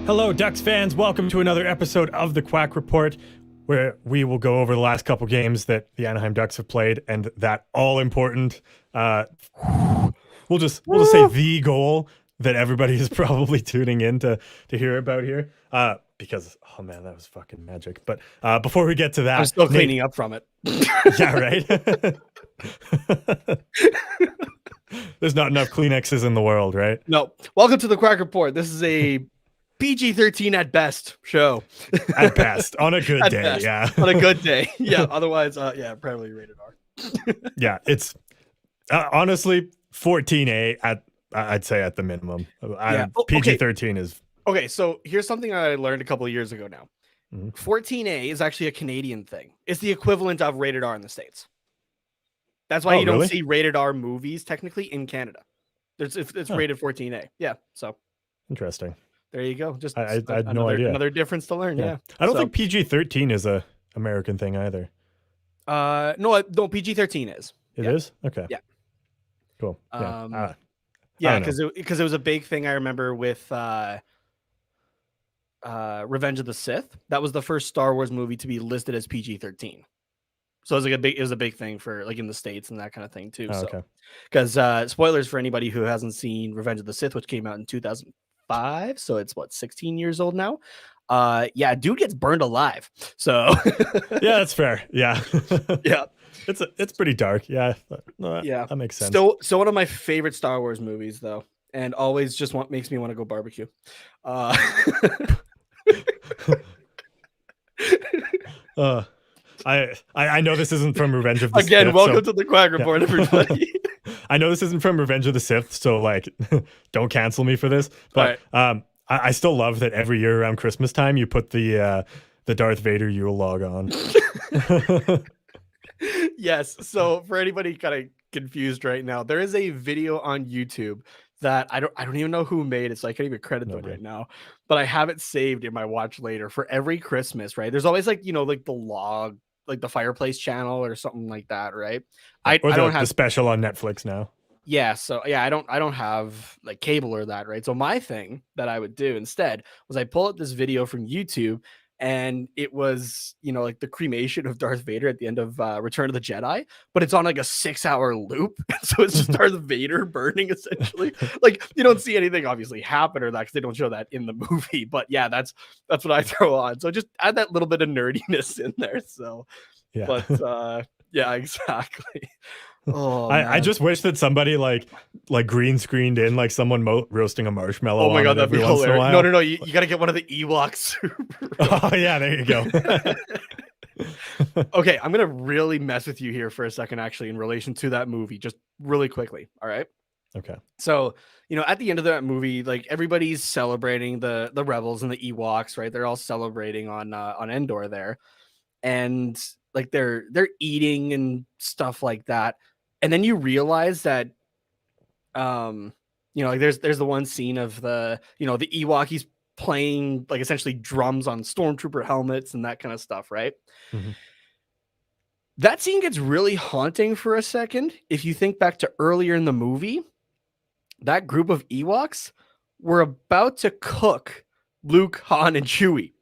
Hello, Ducks fans. Welcome to another episode of the Quack Report, where we will go over the last couple games that the Anaheim Ducks have played, and that all-important, we'll just say the goal that everybody is probably tuning in to hear about here, because oh man, that was fucking magic. But before we get to that, I'm still cleaning up from it. Yeah, right. There's not enough Kleenexes in the world, right? No. Welcome to the Quack Report. This is a PG-13 at best show. At best, on a good day, best. yeah. On a good day, yeah. Otherwise, probably rated R. Yeah, it's honestly 14A at I'd say at the minimum. PG-13 is okay. So here's something I learned a couple of years ago now. 14A is actually a Canadian thing. It's the equivalent of rated R in the States. That's why you don't see rated R movies technically in Canada. It's rated 14A. Yeah. So interesting. There you go. Just I had no idea. Another difference to learn. Yeah. I don't think PG-13 is a American thing either. No, PG-13 is. It is? Okay. Yeah. Cool. Yeah, because it was a big thing I remember with Revenge of the Sith. That was the first Star Wars movie to be listed as PG-13. So it was a big thing for like in the States and that kind of thing too. Okay. Because spoilers for anybody who hasn't seen Revenge of the Sith, which came out in 2005, so it's 16 years old now. Dude gets burned alive. So yeah, that's fair. Yeah. Yeah. It's pretty dark. Yeah. That makes sense. So one of my favorite Star Wars movies though, and always just makes me want to go barbecue. I know this isn't from Revenge of the Sith. Again, welcome to the Quack Report, everybody. I know this isn't from Revenge of the Sith, so like, don't cancel me for this. But I still love that every year around Christmas time you put the Darth Vader Yule log on. Yes. So for anybody kind of confused right now, there is a video on YouTube that I don't even know who made it, so I can't even credit them right now. But I have it saved in my watch later for every Christmas, right? There's always like, like the log, like the fireplace channel or something like that, right? I don't have the special on Netflix now. Yeah, so I don't have like cable or that, right? So my thing that I would do instead was I pull up this video from YouTube, and it was like the cremation of Darth Vader at the end of Return of the Jedi, but it's on like a 6-hour loop. So it's just Darth Vader burning essentially. Like you don't see anything obviously happen or that because they don't show that in the movie. But yeah, that's what I throw on. So just add that little bit of nerdiness in there. So yeah, but yeah, exactly. Oh, I just wish that somebody like green screened in like someone roasting a marshmallow. Oh my god, that'd be hilarious. No, you got to get one of the Ewoks. Oh yeah, there you go. Okay, I'm gonna really mess with you here for a second, actually, in relation to that movie, just really quickly. All right. Okay. So at the end of that movie, like everybody's celebrating the rebels and the Ewoks, right? They're all celebrating on Endor there, and like they're eating and stuff like that. And then you realize that, like there's the one scene of the Ewok, he's playing like essentially drums on stormtrooper helmets and that kind of stuff, right? Mm-hmm. That scene gets really haunting for a second. If you think back to earlier in the movie, that group of Ewoks were about to cook Luke, Han, and Chewie.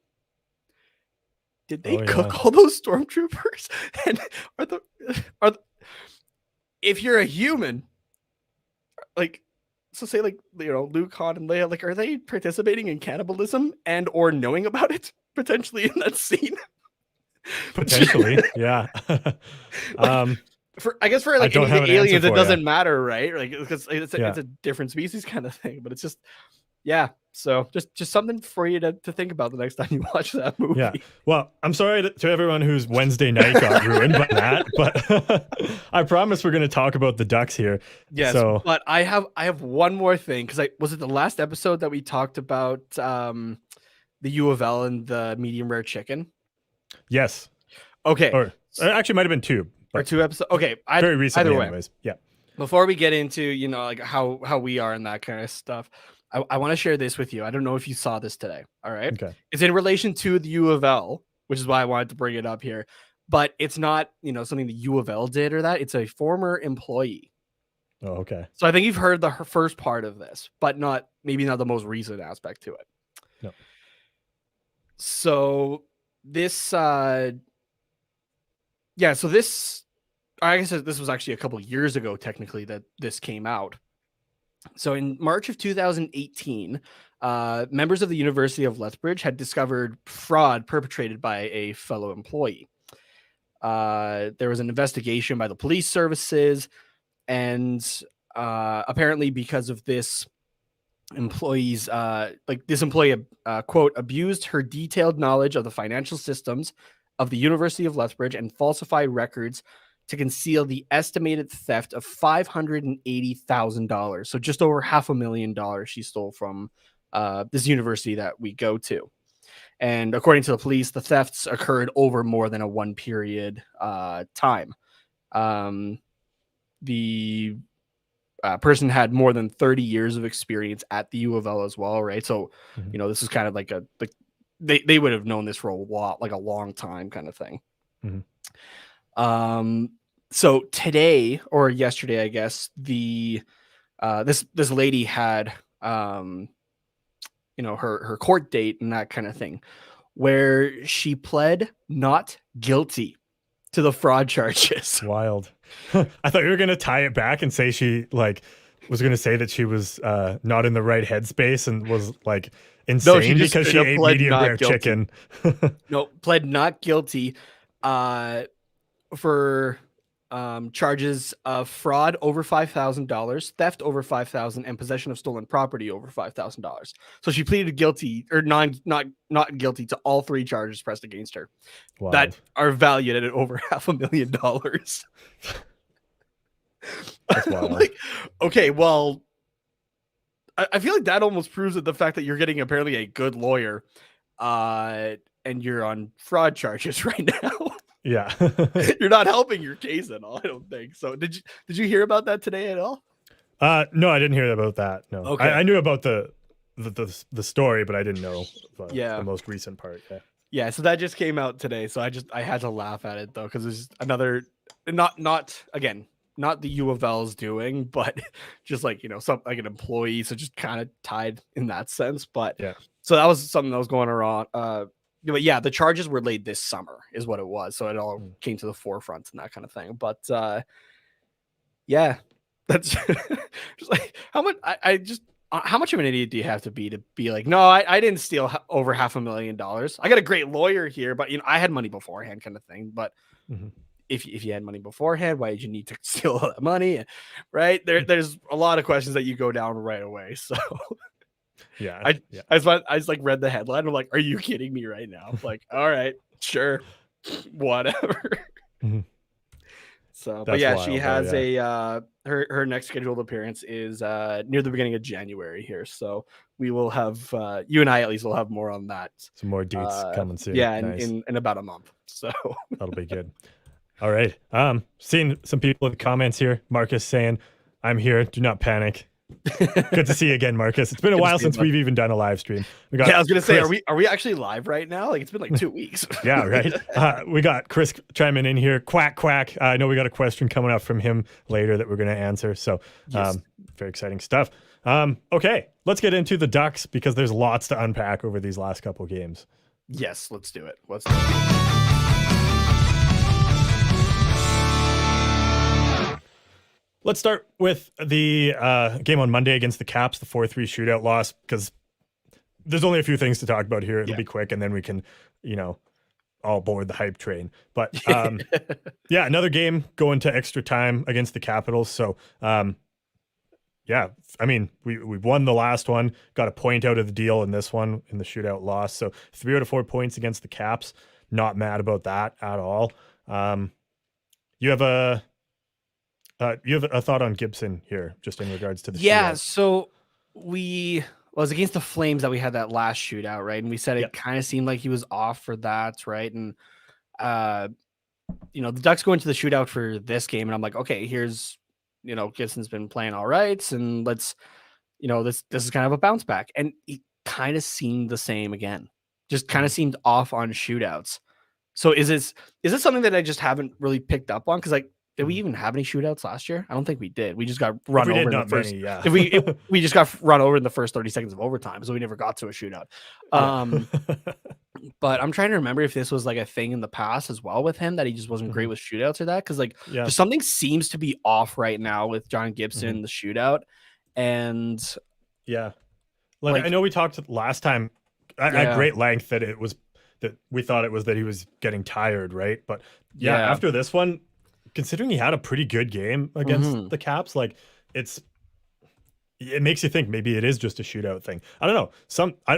Did they cook all those stormtroopers? And are the if you're a human, like, so say like, Luke, Han, and Leia, like, are they participating in cannibalism and or knowing about it potentially in that scene? Potentially, yeah. I guess for like any of the aliens, it doesn't matter, right? Like, because it's a different species kind of thing, but it's just, yeah. So just something for you to think about the next time you watch that movie. Yeah. Well, I'm sorry to everyone whose Wednesday night got ruined by that, but I promise we're going to talk about the Ducks here. Yes. So, but I have one more thing, because was it the last episode that we talked about the U of L and the medium rare chicken? Yes. Okay. Or actually, might have been two. Or two episodes. Okay. Very recently, either way. Anyways. Yeah. Before we get into like how we are and that kind of stuff, I want to share this with you. I don't know if you saw this today. All right. Okay. It's in relation to the U of L, which is why I wanted to bring it up here. But it's not, something the U of L did or that. It's a former employee. Oh, okay. So I think you've heard the first part of this, but maybe not the most recent aspect to it. No. So this, so this, I guess this was actually a couple years ago, technically, that this came out. So in March of 2018, members of the University of Lethbridge had discovered fraud perpetrated by a fellow employee. There was an investigation by the police services, and apparently because of this, employee quote, abused her detailed knowledge of the financial systems of the University of Lethbridge and falsified records to conceal the estimated theft of $580,000. So just over $500,000 she stole from this university that we go to. And according to the police, the thefts occurred over more than a one period time. The person had more than 30 years of experience at the U of L as well, right? So, this is kind of like they would have known this for a long time kind of thing. So today or yesterday, I guess, the this lady had her court date and that kind of thing, where she pled not guilty to the fraud charges. Wild. I thought you were gonna tie it back and say she was gonna say that she was not in the right headspace and was insane because she ate medium rare chicken. No, pled not guilty for charges of fraud over $5,000, theft over $5,000, and possession of stolen property over $5,000. So she pleaded guilty or not guilty to all three charges pressed against her. Wild. That are valued at over $500,000. That's wild. Okay, well, I feel like that almost proves that the fact that you're getting apparently a good lawyer, and you're on fraud charges right now. Yeah. You're not helping your case at all, I don't think. So did you hear about that today at all? No, I didn't hear about that. No. Okay. I knew about the story, but I didn't know the most recent part. Yeah, so that just came out today. So I had to laugh at it though, because it's another not the U of L's doing, but just some an employee, so just kind of tied in that sense. But yeah, so that was something that was going around. But yeah, the charges were laid this summer is what it was. So it all came to the forefront and that kind of thing. But yeah, that's just how much how much of an idiot do you have to be like, no, I didn't steal over $500,000. I got a great lawyer here, but I had money beforehand kind of thing. But if you had money beforehand, why did you need to steal all that money? Right. There's a lot of questions that you go down right away. So yeah, I just read the headline. I'm like, are you kidding me right now? Like, all right, sure, whatever. So, but yeah, she has her next scheduled appearance is near the beginning of January here. So we will have you and I at least will have more on that. Some more dates coming soon. Yeah, nice. in about a month. So that'll be good. All right. Seeing some people in the comments here. Marcus saying, "I'm here. Do not panic." Good to see you again, Marcus. It's been a while since we've even done a live stream. I was gonna say, are we actually live right now? Like, it's been like 2 weeks. Yeah, right. We got Chris chiming in here. Quack quack. I know we got a question coming up from him later that we're gonna answer. So yes. Very exciting stuff. Okay, let's get into the Ducks because there's lots to unpack over these last couple games. Yes, let's do it. Let's start with the game on Monday against the Caps, the 4-3 shootout loss, because there's only a few things to talk about here. It'll be quick, and then we can, all board the hype train. But yeah, another game going to extra time against the Capitals. So yeah, I mean, we won the last one, got a point out of the deal in this one in the shootout loss. So 3 out of 4 points against the Caps. Not mad about that at all. You have a thought on Gibson here, just in regards to the shootout. So it was against the Flames that we had that last shootout, right? And we said it kind of seemed like he was off for that, right? And the Ducks go into the shootout for this game, and I'm like, okay, here's Gibson's been playing all right, and let's this is kind of a bounce back, and he kind of seemed the same again, just kind of seemed off on shootouts. So is it something that I just haven't really picked up on? Because did we even have any shootouts last year? I don't think we did. We just got run over in the first. We just got run over in the first 30 seconds of overtime, so we never got to a shootout. But I'm trying to remember if this was like a thing in the past as well with him, that he just wasn't great with shootouts or that. Because like Yeah. just something seems to be off right now with John Gibson, the shootout. And yeah, like I know we talked last time at great length that we thought it was that he was getting tired, right? But after this one, considering he had a pretty good game against the Caps, like it makes you think maybe it is just a shootout thing. I don't know.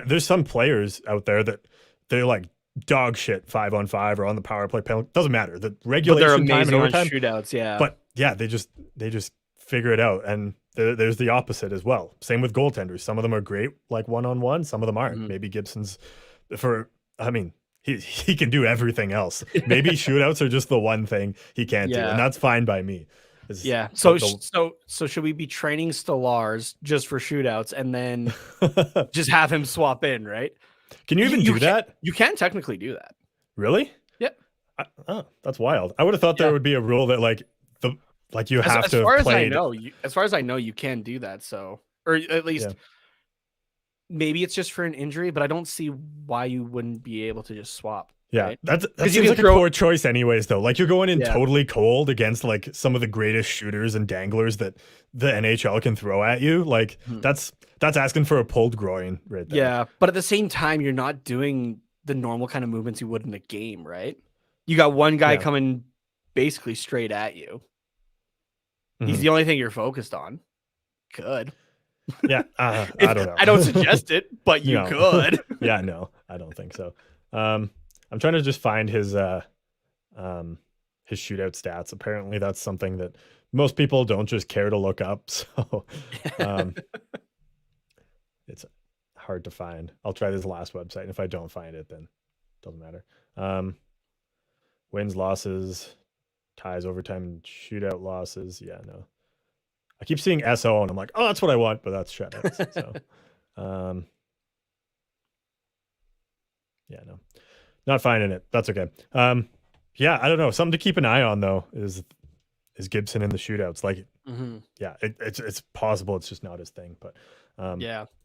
There's some players out there that they're like dog shit 5-on-5 or on the power play penalty. Doesn't matter. The regulation time and overtime shootouts, yeah. But yeah, they just figure it out. And there's the opposite as well. Same with goaltenders. Some of them are great, like 1-on-1. Some of them aren't. Maybe Gibson's he can do everything else. Maybe shootouts are just the one thing he can't do, and that's fine by me. So should we be training Stellars just for shootouts and then just have him swap in, right? Can you even do that? You can technically do that. Really? Yep. That's wild. I would have thought there would be a rule that you have to play. As far as I know, you can do that. So, or at least maybe it's just for an injury, but I don't see why you wouldn't be able to just swap. Yeah, right? that seems like a poor choice anyways, though. Like you're going in totally cold against like some of the greatest shooters and danglers that the NHL can throw at you. Like that's asking for a pulled groin right there. Yeah, but at the same time, you're not doing the normal kind of movements you would in a game, right? You got one guy coming basically straight at you. He's the only thing you're focused on. Good. Yeah, I don't know. I don't suggest it, but you could. Yeah, no, I don't think so. I'm trying to just find his shootout stats. Apparently, that's something that most people don't just care to look up. So it's hard to find. I'll try this last website, and if I don't find it, then it doesn't matter. Wins, losses, ties, overtime, shootout losses. Yeah, no. I keep seeing SO, and I'm like, oh, that's what I want, but that's shutouts. So, yeah, no. Not finding it. That's okay. Yeah, I don't know. Something to keep an eye on though is Gibson in the shootouts. Like, it's possible it's just not his thing, but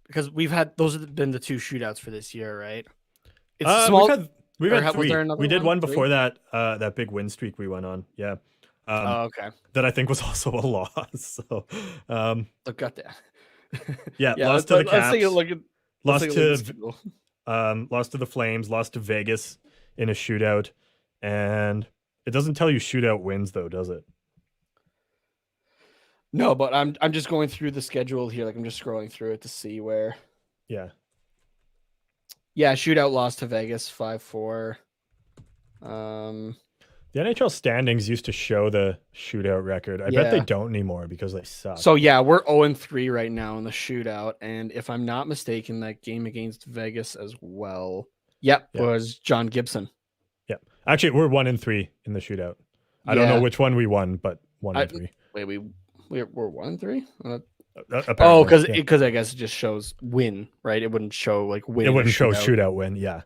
because those have been the two shootouts for this year, right? It's small. We've had three. We did one before that. That big win streak we went on. Yeah. Okay. That I think was also a loss. So, look at that. Lost to the Caps. Let's take a look at. Lost to the Flames, lost to Vegas in a shootout, and it doesn't tell you shootout wins though, does it? No, but I'm just going through the schedule here. Like I'm just scrolling through it to see where. Yeah. Yeah, shootout lost to Vegas 5-4. The NHL standings used to show the shootout record. I bet they don't anymore because they suck. So yeah, we're 0-3 right now in the shootout, and if I'm not mistaken, that game against Vegas as well. Was John Gibson. Yeah, actually, we're 1-3 in the shootout. I don't know which one we won, but 1-3. Wait, we're 1-3. Because I guess it just shows win, right? It wouldn't show like win. It wouldn't show shootout win. Yeah.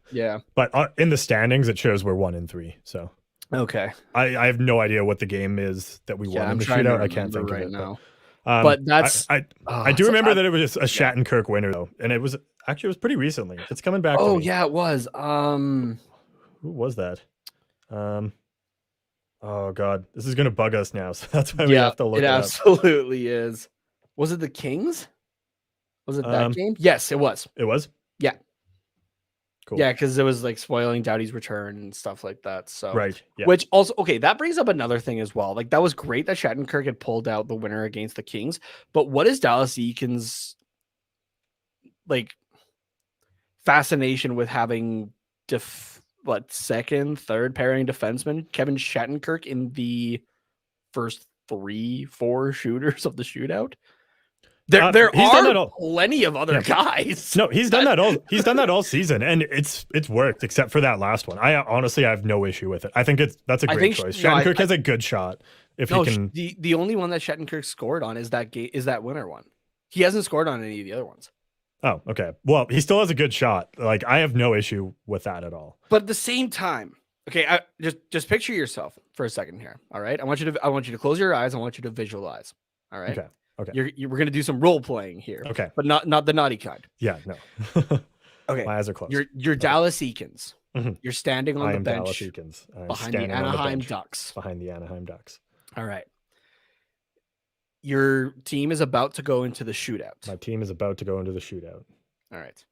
But in the standings, it shows we're 1-3. So. Okay. I have no idea what the game is that we won in the shootout. I can't think of it now. But that's I do remember that it was just a Shattenkirk winner though, and it was pretty recently. It's coming back. Oh to me. Yeah, it was. Who was that? Oh God, this is gonna bug us now. So that's why we have to look. It absolutely is. Was it the Kings? Was it that game? Yes, it was. It was. Yeah. Cool. Yeah, because it was like spoiling Doughty's return and stuff like that. So right. Yeah. Which also that brings up another thing as well. Like that was great that Shattenkirk had pulled out the winner against the Kings, but what is Dallas Eakins' like fascination with having second, third pairing defenseman Kevin Shattenkirk in the first 3-4 shooters of the shootout? There are plenty of other guys. No, he's done that all. He's done that all season, and it's worked except for that last one. I honestly have no issue with it. I think that's a great choice. Shattenkirk has a good shot if he can. The only one that Shattenkirk scored on is that winner one. He hasn't scored on any of the other ones. Oh, okay. Well, he still has a good shot. Like I have no issue with that at all. But at the same time, okay, just picture yourself for a second here. All right, I want you to close your eyes. I want you to visualize. All right. Okay. We're gonna do some role playing here. Okay. But not the naughty kind. Yeah. No. Okay. My eyes are closed. You're Dallas Eakins. Mhm. You're standing on I the am Dallas bench Eakins. I'm behind the standing on the Anaheim bench Ducks. behind the Anaheim Ducks. All right. Your team is about to go into the shootout. My team is about to go into the shootout. All right.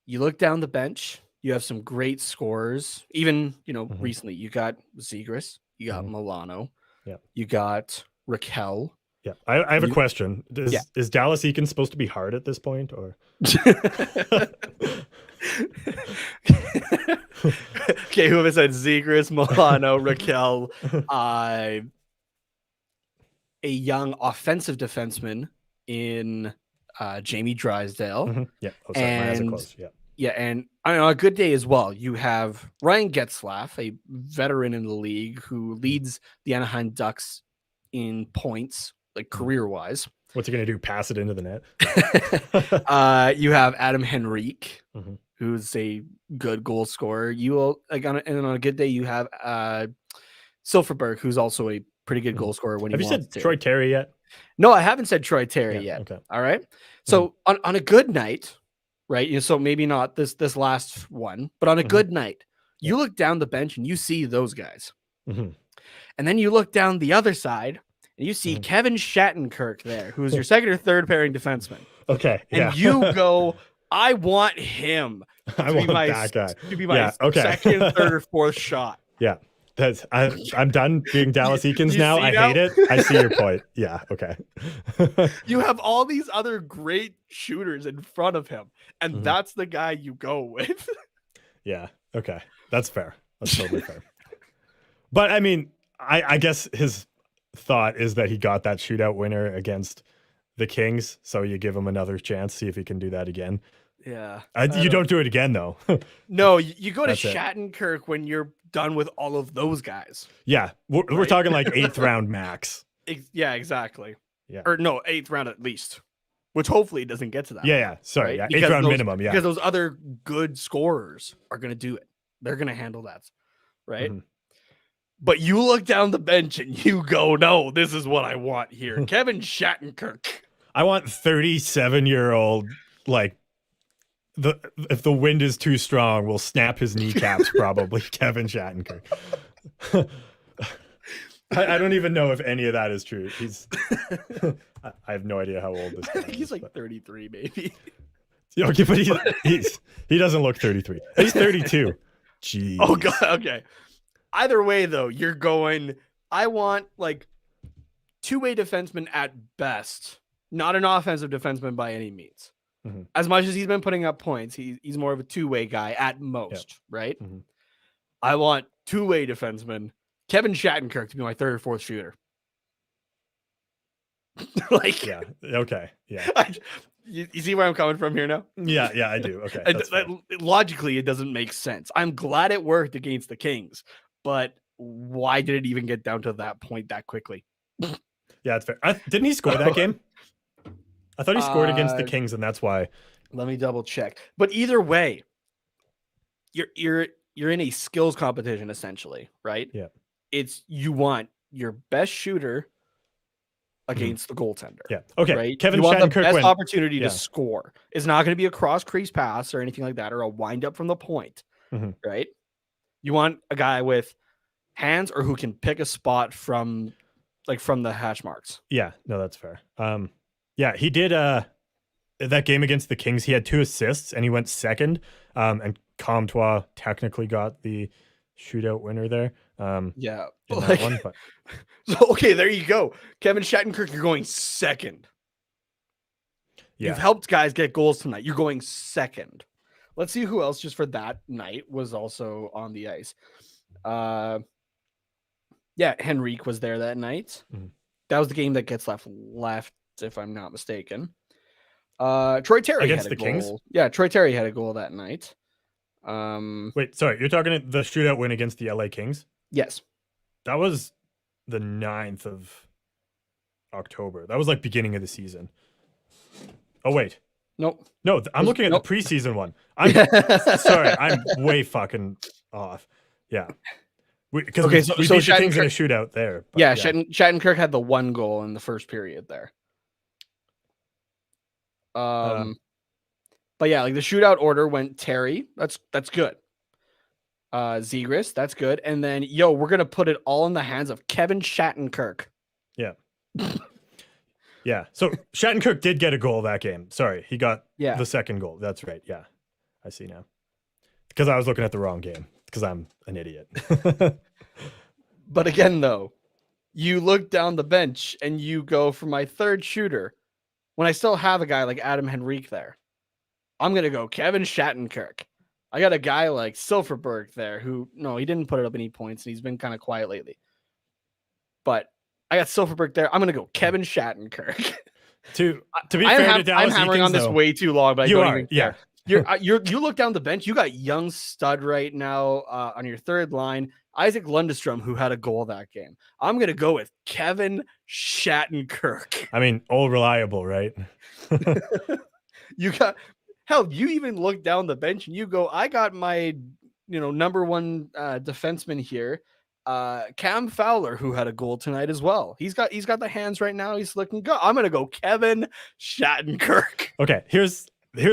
You look down the bench. You have some great scorers. Even, recently you got Zegras, you got Milano, you got Raquel. Yeah, I have a question. Is Dallas Eakins supposed to be hard at this point, or? Okay, whoever said Zegras, Milano, Raquel, a young offensive defenseman in Jamie Drysdale. Yeah. Oh, sorry, my eyes are closed. Yeah. Yeah, and on a good day as well, you have Ryan Getzlaff, a veteran in the league who leads the Anaheim Ducks in points, like career-wise. What's he going to do? Pass it into the net? You have Adam Henrique, who's a good goal scorer. You will on a good day, you have Silverberg, who's also a pretty good goal scorer. When have you said Troy Terry yet? No, I haven't said Troy Terry yet. Okay. All right. So on a good night, right? So maybe not this last one, but on a good night, you look down the bench and you see those guys, and then you look down the other side and you see Kevin Shattenkirk there, who is your second or third pairing defenseman. Okay. And you go, I want him. I want that guy to be my second, third, or fourth shot. Yeah. I'm done being Dallas Eakins now. I hate it. I see your point. Yeah. Okay. You have all these other great shooters in front of him, and that's the guy you go with. Yeah. Okay. That's fair. That's totally fair. But I mean, I guess his thought is that he got that shootout winner against the Kings, so you give him another chance, see if he can do that again. Yeah. You don't do it again, though. No, you go to Shattenkirk when you're done with all of those guys. Yeah. We're talking like 8th round max. Yeah, exactly. Yeah. Or no, 8th round at least, which hopefully doesn't get to that. Yeah. Sorry. Right? Yeah. 8th round minimum. Yeah. Because those other good scorers are going to do it. They're going to handle that. Right. But you look down the bench and you go, no, this is what I want here. Kevin Shattenkirk. I want 37-year-old, like, if the wind is too strong, we'll snap his kneecaps, probably, Kevin Shattenkirk. I don't even know if any of that is true. I have no idea how old this guy is. I think he's like 33, maybe. Okay, but he doesn't look 33. He's 32. Jeez. Oh, God. Okay. Either way, though, you're going, I want like two-way defenseman at best, not an offensive defenseman by any means. As much as he's been putting up points, he's more of a two-way guy at most, right? I want two-way defenseman, Kevin Shattenkirk, to be my third or fourth shooter. Like, yeah, okay, yeah. You see where I'm coming from here now? Yeah, I do. Okay, logically, it doesn't make sense. I'm glad it worked against the Kings, but why did it even get down to that point that quickly? Yeah, it's fair. Didn't he score that game? I thought he scored against the Kings, and that's why. Let me double check. But either way, you're in a skills competition essentially, right? Yeah. It's you want your best shooter against the goaltender. Yeah. Okay. Right. Kevin you want Shattenkirk the best opportunity to score. It's not going to be a cross crease pass or anything like that, or a wind up from the point. Right. You want a guy with hands or who can pick a spot from the hash marks. Yeah. No, that's fair. Yeah, he did that game against the Kings. He had 2 assists and he went second. And Comtois technically got the shootout winner there. Yeah. In that one, but... So, okay, there you go. Kevin Shattenkirk, you're going second. Yeah. You've helped guys get goals tonight. You're going second. Let's see who else just for that night was also on the ice. Yeah, Henrique was there that night. That was the game that gets left, if I'm not mistaken. Troy Terry against had a the goal. Kings? Yeah, Troy Terry had a goal that night. Wait, sorry, you're talking the shootout win against the LA Kings? Yes. That was the 9th of October. That was like beginning of the season. Oh, wait. Nope. No, I'm looking at the preseason one. I'm sorry, I'm way fucking off. Yeah. Because we beat the Kings in a shootout there. But yeah, Shattenkirk had the 1 goal in the first period there. But yeah, like the shootout order went Terry. That's good. Zegras, that's good. And then, we're going to put it all in the hands of Kevin Shattenkirk. Yeah. Yeah. So Shattenkirk did get a goal that game. Sorry. He got the second goal. That's right. Yeah. I see now. Because I was looking at the wrong game. Because I'm an idiot. But again, though, you look down the bench and you go for my third shooter. When I still have a guy like Adam Henrique there, I'm going to go Kevin Shattenkirk. I got a guy like Silverberg there who, no, he didn't put up any points. And he's been kind of quiet lately. But I got Silverberg there. I'm going to go Kevin Shattenkirk. To be fair to Dallas I'm hammering Eakins, on this way too long, but I don't even care. Yeah. You look down the bench. You got young stud right now on your third line, Isaac Lundestrom, who had a goal that game. I'm gonna go with Kevin Shattenkirk. I mean, all reliable, right? You even look down the bench and you go, I got my number one defenseman here, Cam Fowler, who had a goal tonight as well. He's got the hands right now. He's looking good. I'm gonna go Kevin Shattenkirk. Okay, here's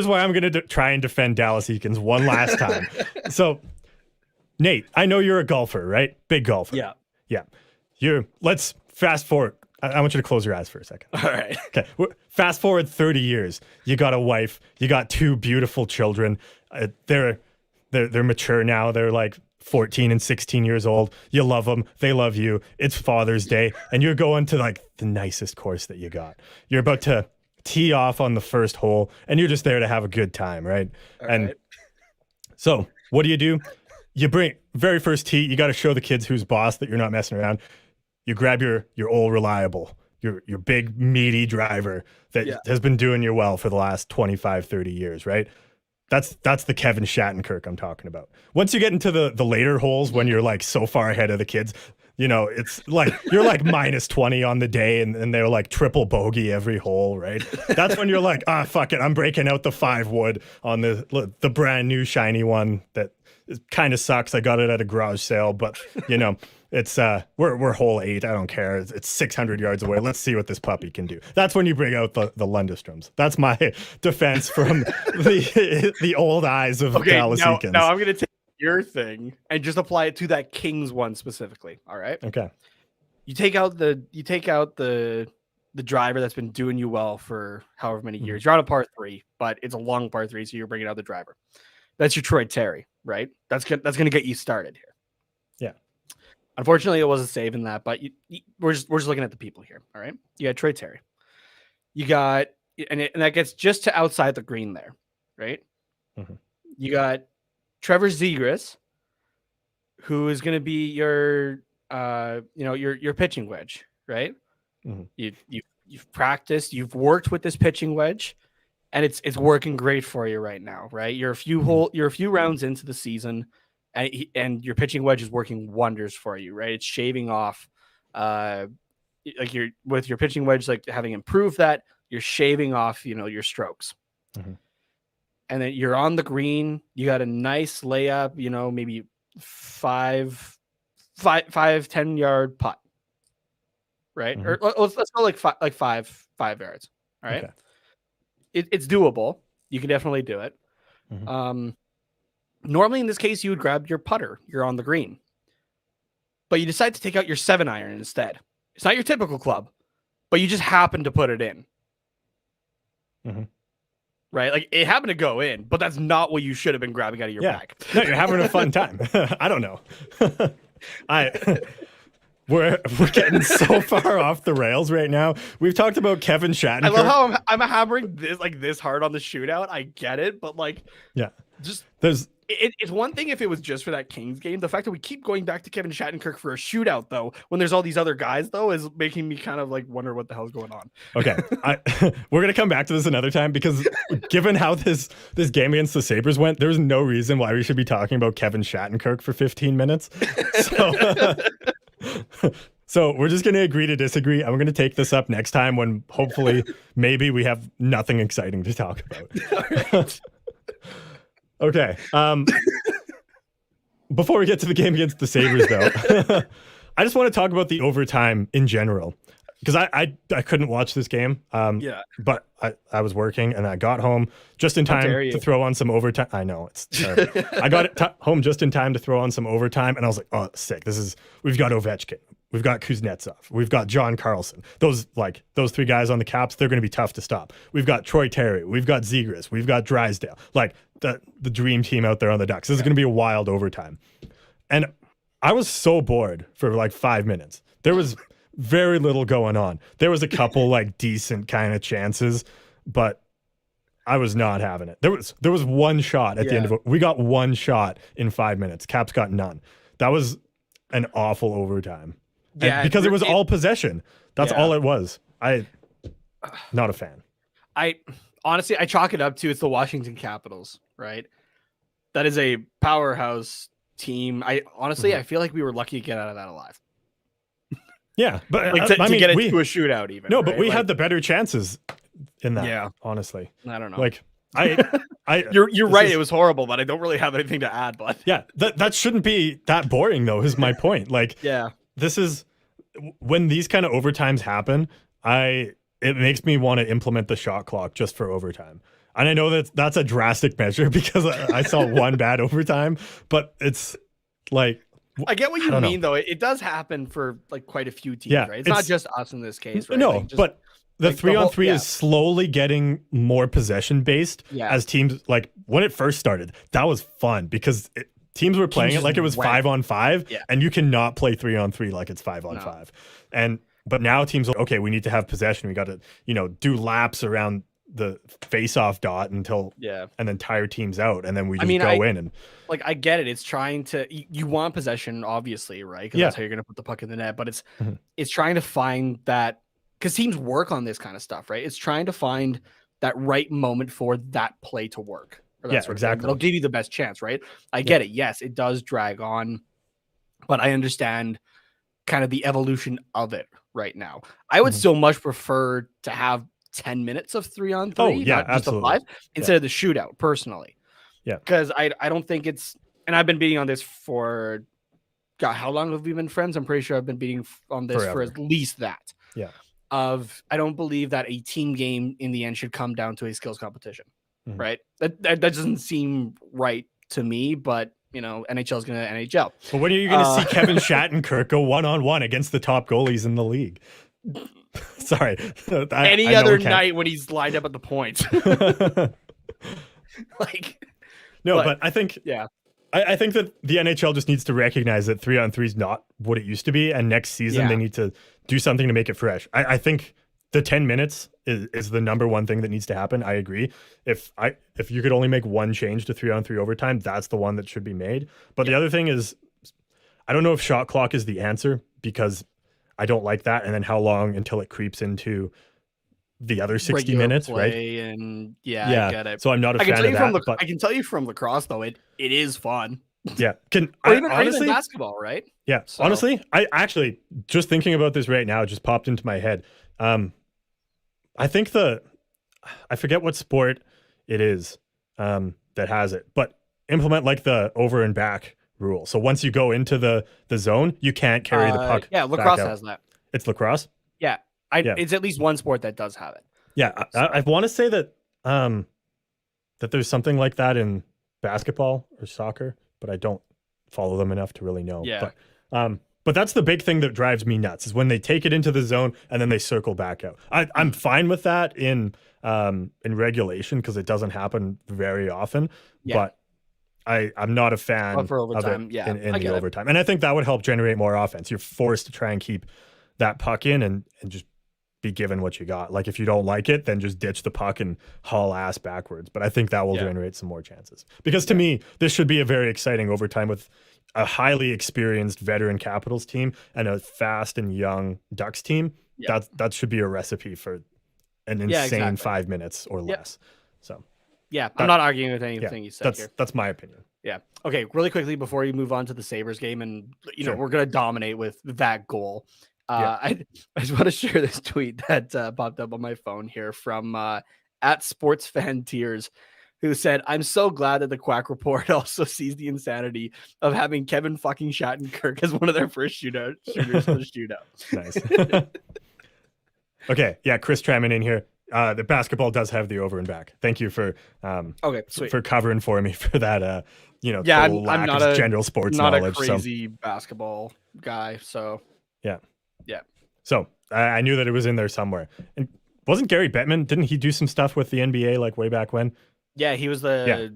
why I'm going to try and defend Dallas Eakins one last time. So, Nate, I know you're a golfer, right? Big golfer. Yeah. Let's fast forward. I want you to close your eyes for a second. All right. Okay. Fast forward 30 years. You got a wife. You got two beautiful children. They're mature now. They're like 14 and 16 years old. You love them. They love you. It's Father's Day. And you're going to like the nicest course that you got. You're about to tee off on the first hole and you're just there to have a good time, right? So what do? You bring very first tee, you got to show the kids who's boss, that you're not messing around. You grab your old reliable, your big meaty driver that has been doing you well for the last 25, 30 years, right? That's the Kevin Shattenkirk I'm talking about. Once you get into the later holes, when you're like so far ahead of the kids, it's like you're like minus 20 on the day and they're like triple bogey every hole, right? That's when you're like, fuck it, I'm breaking out the 5 wood on the brand new shiny one that kind of sucks. I got it at a garage sale, but it's we're hole 8. I don't care. It's 600 yards away. Let's see what this puppy can do. That's when you bring out the Lundestroms. That's my defense from the old eyes of Dallas Eakins. Now I'm gonna take your thing and just apply it to that Kings one specifically. All right. Okay. You take out the driver that's been doing you well for however many years. You're on a par 3, but it's a long par 3, so you're bringing out the driver. That's your Troy Terry, right? That's gonna get you started here. Yeah. Unfortunately, it wasn't saving that, but we're just looking at the people here. All right. You got Troy Terry. You got and that gets just to outside the green there, right? Mm-hmm. You got Trevor Zegras, who is going to be your pitching wedge, right? Mm-hmm. You've practiced, you've worked with this pitching wedge, and it's working great for you right now, right? You're a few rounds into the season, and your pitching wedge is working wonders for you, right? It's shaving off, like you're with your pitching wedge, like having improved that, you're shaving off, your strokes. Mm-hmm. And then you're on the green. You got a nice layup, maybe 10 yard putt, right? Mm-hmm. Or let's go like 5 yards. All right. Okay. It's doable. You can definitely do it. Mm-hmm. Normally in this case, you would grab your putter. You're on the green, but you decide to take out your 7-iron instead. It's not your typical club, but you just happen to put it in. Mm-hmm. Right? Like it happened to go in, but that's not what you should have been grabbing out of your bag. No, you're having a fun time. I don't know. We're getting so far off the rails right now. We've talked about Kevin Shattenkirk. I love how I'm hammering this hard on the shootout. I get it, but it's one thing if it was just for that Kings game. The fact that we keep going back to Kevin Shattenkirk for a shootout, though, when there's all these other guys, though, is making me kind of like wonder what the hell's going on. Okay, we're gonna come back to this another time because given how this game against the Sabres went, there's no reason why we should be talking about Kevin Shattenkirk for 15 minutes. So we're just gonna agree to disagree. I'm gonna take this up next time when hopefully maybe we have nothing exciting to talk about. All right. Okay. Before we get to the game against the Sabres, though, I just want to talk about the overtime in general. because I couldn't watch this game. Yeah. But I was working and I got home just in time to throw on some overtime. I know it's terrible. I got home just in time to throw on some overtime, and I was like, oh, sick. We've got Ovechkin. We've got Kuznetsov. We've got John Carlson. Those three guys on the Caps, they're going to be tough to stop. We've got Troy Terry. We've got Zegras. We've got Drysdale. Like the dream team out there on the Ducks. This is going to be a wild overtime. And I was so bored for like 5 minutes. There was very little going on. There was a couple like decent kind of chances, but I was not having it. There was one shot at the end of it. We got one shot in 5 minutes. Caps got none. That was an awful overtime. Yeah, because it was all possession. That's all it was. Not a fan. Honestly, I chalk it up to it's the Washington Capitals, right? That is a powerhouse team. I feel like we were lucky to get out of that alive. Yeah, but like to get it to a shootout even. No, right? But we had the better chances in that. Yeah, honestly, I don't know. Like you're right. It was horrible, but I don't really have anything to add. But yeah, that shouldn't be that boring though. Is my point. Like this is when these kind of overtimes happen. It makes me want to implement the shot clock just for overtime. And I know that's a drastic measure because I saw one bad overtime, but it's like. I get what you mean, though. It does happen for like quite a few teams, right? It's not just us in this case, right? No, but the 3-on-3 is slowly getting more possession based as teams. Like when it first started, that was fun because teams were playing it like it was 5-on-5, and you cannot play 3-on-3 like it's 5-on-5. But now teams are okay. We need to have possession. We got to do laps around the face-off dot until and then tire teams out, and then we just go in and like I get it. It's trying to you want possession, obviously, right? Because that's how you're going to put the puck in the net. But it's trying to find that because teams work on this kind of stuff, right? It's trying to find that right moment for that play to work. Or that exactly. It'll give you the best chance, right? I get it. Yes, it does drag on, but I understand kind of the evolution of it right now. I would still much prefer to have 10 minutes of 3-on-3, not just absolutely. a 5, instead of the shootout, personally. Yeah. Because I don't think it's, and I've been beating on this for, God, how long have we been friends? I'm pretty sure I've been beating on this for at least that. Yeah. I don't believe that a team game in the end should come down to a skills competition, right? That doesn't seem right to me, but NHL is going to NHL. But when are you going to see Kevin Shattenkirk go 1-on-1 against the top goalies in the league? Sorry. Any other night when he's lined up at the point. But I think I think that the NHL just needs to recognize that 3-on-3 is not what it used to be, and next season they need to do something to make it fresh. I think the 10 minutes is the number one thing that needs to happen. I agree. If you could only make one change to 3-on-3 overtime, that's the one that should be made. But the other thing is, I don't know if shot clock is the answer because I don't like that. And then how long until it creeps into the other 60 minutes, right? And I get it. So I'm not a fan of that. I can tell you from lacrosse, though, it is fun. Yeah. Or even basketball, right? Yeah. So. Honestly, I actually, just thinking about this right now, just popped into my head. I think I forget what sport it is that has it, but implement like the over and back rule. So once you go into the zone, you can't carry the puck. Yeah, lacrosse has that. It's lacrosse? Yeah. It's at least one sport that does have it. Yeah, I want to say that that there's something like that in basketball or soccer, but I don't follow them enough to really know. Yeah. But that's the big thing that drives me nuts is when they take it into the zone and then they circle back out. I'm fine with that in regulation because it doesn't happen very often. Yeah. But I'm not a fan for overtime, of it in the overtime. And I think that would help generate more offense. You're forced to try and keep that puck in and just be given what you got. Like if you don't like it, then just ditch the puck and haul ass backwards. But I think that will generate some more chances. Because to me, this should be a very exciting overtime with a highly experienced veteran Capitals team and a fast and young Ducks team. Yeah. That should be a recipe for an insane 5 minutes or less. So I'm not arguing with anything you said here. That's my opinion. Yeah. Okay. Really quickly before you move on to the Sabres game, and we're gonna dominate with that goal. I just want to share this tweet that popped up on my phone here from at Sportsfan Tears, who said, "I'm so glad that the Quack Report also sees the insanity of having Kevin fucking Shattenkirk as one of their first shooters for the shootout." Nice. Okay, yeah, Chris Trammon in here. The basketball does have the over and back. Thank you for Okay, sweet. for covering for me for that. Yeah, Total I'm lack not of a general sports not a knowledge. So crazy basketball guy, so yeah, yeah. so I knew that it was in there somewhere. And wasn't Gary Bettman? Didn't he do some stuff with the NBA like way back when? Yeah, he was Yeah, the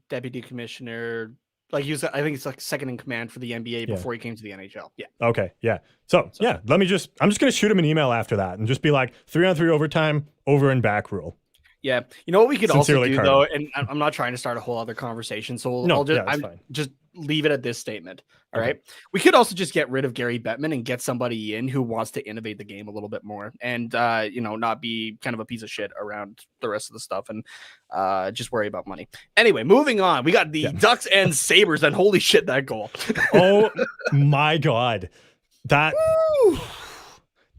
deputy commissioner. Like he was, I think it's like second in command for the NBA yeah. before he came to the NHL. Yeah. Okay, yeah. So So yeah, I'm just gonna shoot him an email after that and just be like 3-on-3 overtime, over and back rule. yeah, you know what we could also Sincerely, do Carter. though, and I'm not trying to start a whole other conversation, so No, I'll just yeah, that's fine. just leave it at this statement. All Okay. right, we could also just get rid of Gary Bettman and get somebody in who wants to innovate the game a little bit more, and not be kind of a piece of shit around the rest of the stuff, and just worry about money. Anyway, moving on, we got the Ducks and Sabres, and holy shit, that goal! Oh my god, that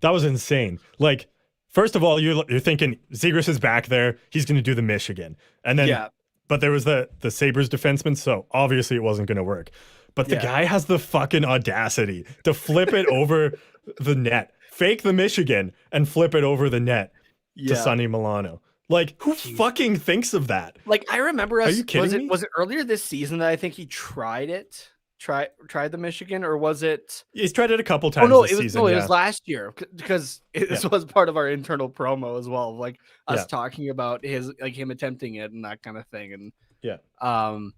was insane. Like, first of all, you're thinking Zegras is back there, he's going to do the Michigan, and then but there was the Sabres defenseman, so obviously it wasn't going to work. But the guy has the fucking audacity to flip it over the net, fake the Michigan, and flip it over the net to Sonny Milano. Like, who fucking thinks of that? Like, I remember us. Are you kidding me? Was it earlier this season that I think he tried it? Tried the Michigan, or was it? He's tried it a couple times this season. It was last year, because this was part of our internal promo as well, like us talking about him attempting it and that kind of thing. And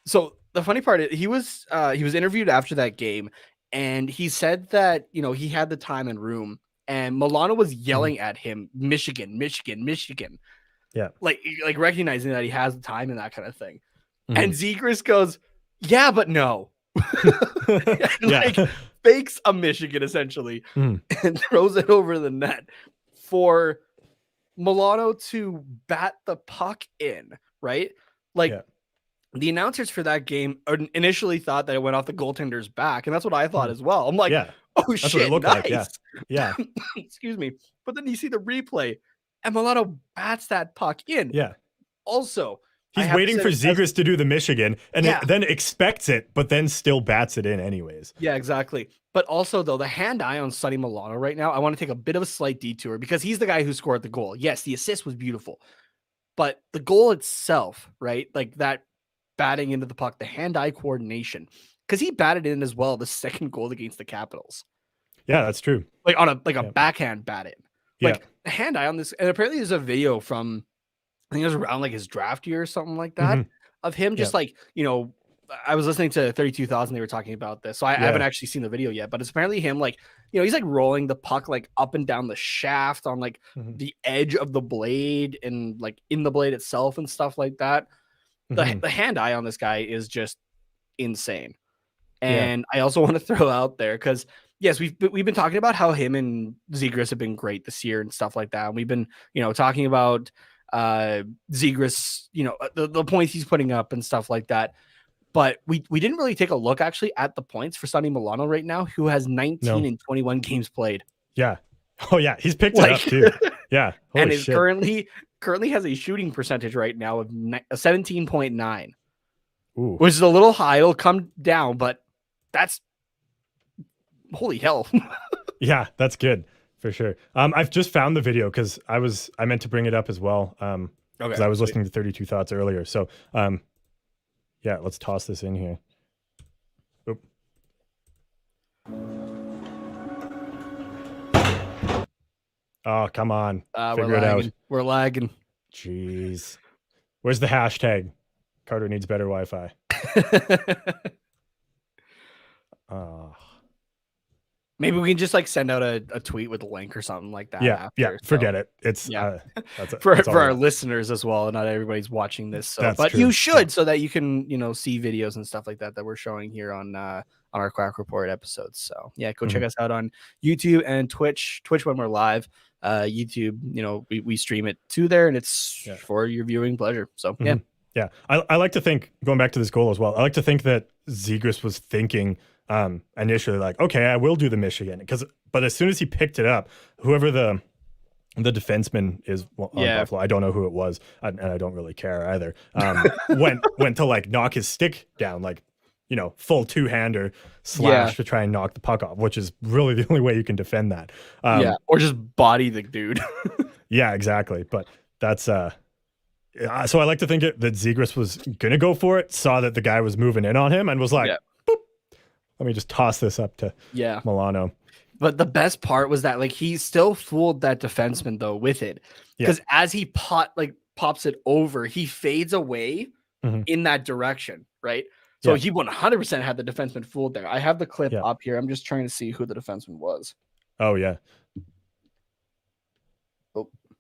so the funny part is he was interviewed after that game, and he said that he had the time and room, and Milano was yelling at him, Michigan, Michigan, Michigan. Yeah, like recognizing that he has the time and that kind of thing. And Zegras goes, yeah, but no. Fakes a Michigan essentially and throws it over the net for Milano to bat the puck in, right? The announcers for that game initially thought that it went off the goaltender's back, and that's what I thought as well. I'm like, oh that's shit, what it looked nice. Like. Yeah. Excuse me. But then you see the replay, and Milano bats that puck in. Yeah. Also, he's waiting for Zegras to do the Michigan, and then expects it, but then still bats it in anyways. Yeah, exactly. But also, though, the hand-eye on Sonny Milano right now, I want to take a bit of a slight detour because he's the guy who scored the goal. Yes, the assist was beautiful, but the goal itself, right? Like that batting into the puck, the hand-eye coordination, because he batted in as well the second goal against the Capitals. Yeah, that's true. Like on a backhand bat in. Like the hand-eye on this, and apparently there's a video from, I think it was around like his draft year or something like that, of him just I was listening to 32,000. They were talking about this. So I haven't actually seen the video yet, but it's apparently him he's like rolling the puck like up and down the shaft on like the edge of the blade and like in the blade itself and stuff like that. The hand eye on this guy is just insane. And I also want to throw out there, because yes, we've been talking about how him and Zegras have been great this year and stuff like that. And we've been, talking about Zegras, the points he's putting up and stuff like that. But we didn't really take a look actually at the points for Sonny Milano right now, who has 19 and 21 games played. Yeah. Oh yeah, he's picked it up too. Yeah. Holy and is shit. currently has a shooting percentage right now of 17.9. Which is a little high. It'll come down, but that's holy hell. Yeah, that's good for sure. I've just found the video because I meant to bring it up as well. Because I was listening to 32 Thoughts earlier. So yeah, let's toss this in here. Oop. Oh, come on. Figure it out. We're lagging. Jeez. Where's the hashtag? Carter needs better Wi-Fi. Maybe we can just send out a tweet with a link or something like that. Yeah. Forget it. It's for our listeners as well. Not everybody's watching this, so but true. You should so that you can see videos and stuff like that we're showing here on our Quack Report episodes. So yeah, go check us out on YouTube and Twitch. Twitch when we're live. YouTube, we stream it to there, and it's for your viewing pleasure. So yeah. Yeah, I like to think, going back to this goal as well, I like to think that Zegras was thinking initially like, okay, I will do the Michigan, but as soon as he picked it up, whoever the defenseman is on Buffalo, I don't know who it was, and I don't really care either, went to knock his stick down, full two-hander slash to try and knock the puck off, which is really the only way you can defend that. Or just body the dude. Yeah, exactly. But that's so I like to think that Zegras was gonna go for it, saw that the guy was moving in on him, and was like, boop, let me just toss this up to Milano. But the best part was that he still fooled that defenseman though with it, because as he pops it over, he fades away in that direction, right? So he 100% had the defenseman fooled there. I have the clip up here. I'm just trying to see who the defenseman was. Oh yeah.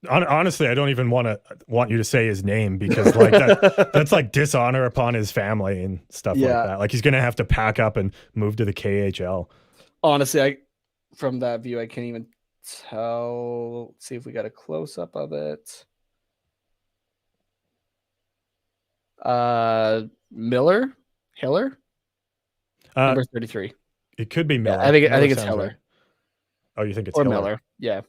Honestly, I don't even want you to say his name, because that's like dishonor upon his family and stuff like that. Like, he's gonna have to pack up and move to the KHL. Honestly, from that view, I can't even tell. Let's see if we got a close up of it. Hiller, number 33. It could be Miller. Yeah, I think it's Hiller. Right. Oh, you think it's Hiller? Miller? Yeah.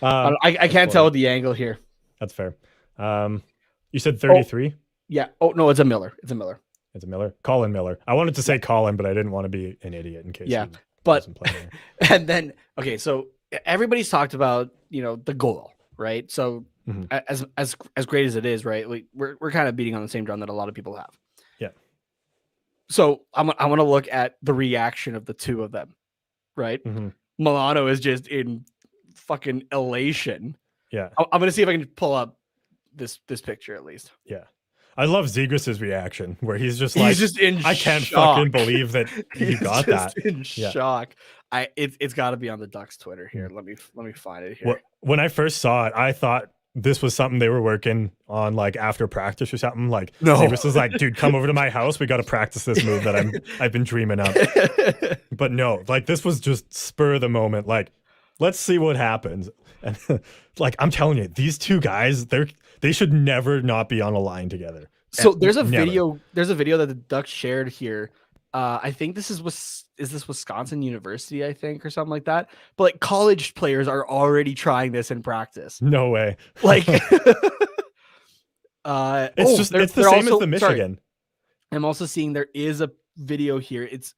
I can't tell the angle here. That's fair. You said 33? Yeah. Oh no, it's a Miller. It's a Miller. Colin Miller. I wanted to say Colin, but I didn't want to be an idiot in case. Yeah. But and then so everybody's talked about the goal, right? So as great as it is, right? We're kind of beating on the same drum that a lot of people have. Yeah. So I want to look at the reaction of the two of them, right? Milano is just in fucking elation. Yeah. I'm gonna see if I can pull up this picture at least. Yeah. I love Zegras' reaction, where he's just like, I can't shock. fucking believe that you got that. In shock. It's got to be on the Ducks Twitter here. Let me find it here. When I first saw it, I thought this was something they were working on after practice or something. No. Zegras was like, dude, come over to my house. We got to practice this move that I've been dreaming of. But no, this was just spur of the moment. Let's see what happens. And I'm telling you, these two guys, they should never not be on a line together. So there's a video that the Ducks shared here. I think this is Wisconsin University, I think, or something like that. But college players are already trying this in practice. No way. It's the same as the Michigan. Sorry. I'm also seeing there is a video here. It's,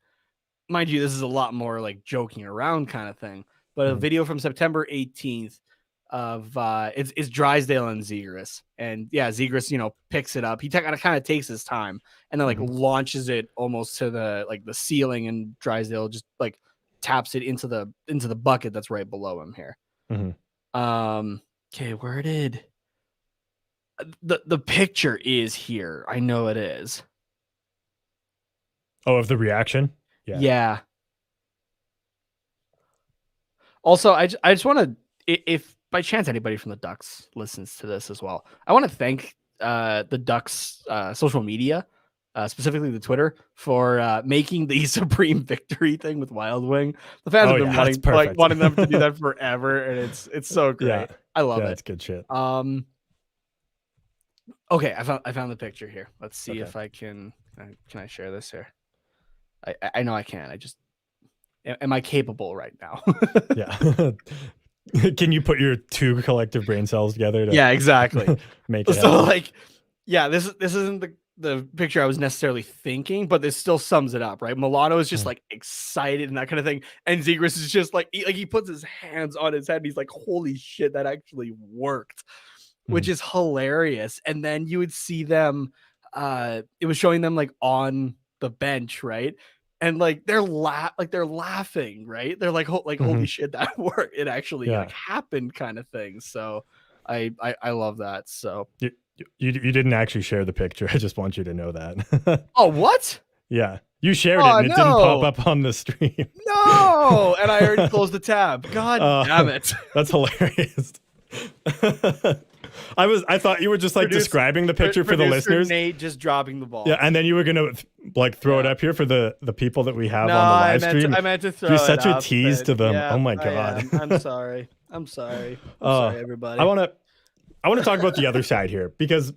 mind you, this is a lot more joking around kind of thing. But a video from September 18th of it's Drysdale and Zegras, and Zegras picks it up. He kind of takes his time and then launches it almost to the the ceiling, and Drysdale just taps it into the bucket that's right below him here. Okay, where did the picture is here? I know it is. Oh, of the reaction? Yeah. Also, I just want to, if by chance anybody from the Ducks listens to this as well, I want to thank the Ducks social media, specifically the Twitter, for making the Supreme Victory thing with Wild Wing. The fans have been wanting them to do that forever, and it's so great. Yeah. I love it. It's good shit. Okay, I found the picture here. Let's see if I can I share this here? I know I can. I just, am I capable right now? Yeah. Can you put your two collective brain cells together? Yeah, exactly. Make it so happen? This isn't the picture I was necessarily thinking, but this still sums it up, right? Milano is just excited and that kind of thing, and Zegras is just he puts his hands on his head and he's like, holy shit, that actually worked, which is hilarious. And then you would see them, it was showing them on the bench, right? And they're laughing, right? They're holy shit, that worked. It actually happened, kind of thing. So I love that. So you didn't actually share the picture. I just want you to know that. Oh, what? Yeah, you shared it and it didn't pop up on the stream. No, and I already closed the tab. God damn it. That's hilarious. I thought you were just describing the picture for the listeners. Nate just dropping the ball. Yeah, and then you were gonna throw it up here for the people that we have on the live stream. I meant to throw You're it such up, a tease to them. Oh my god. I'm sorry. I'm sorry, everybody. I want to talk about the other side here, because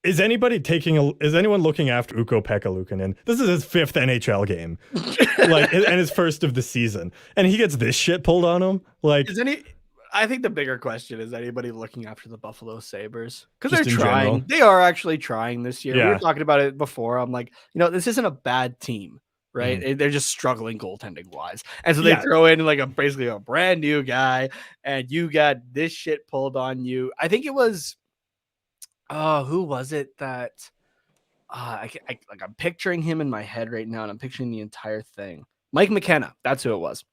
is anyone looking after Ukko-Pekka Luukkonen? This is his 5th NHL game, and his first of the season, and he gets this shit pulled on him. I think the bigger question is anybody looking after the Buffalo Sabres, because they're Just in trying. general? They are actually trying this year. We Yeah. were talking about it before. I'm like, this isn't a bad team, right? They're just struggling goaltending wise, and so they throw in like basically a brand new guy, and you got this shit pulled on you. I think it was, who was it that? I'm picturing him in my head right now, and I'm picturing the entire thing. Mike McKenna, that's who it was.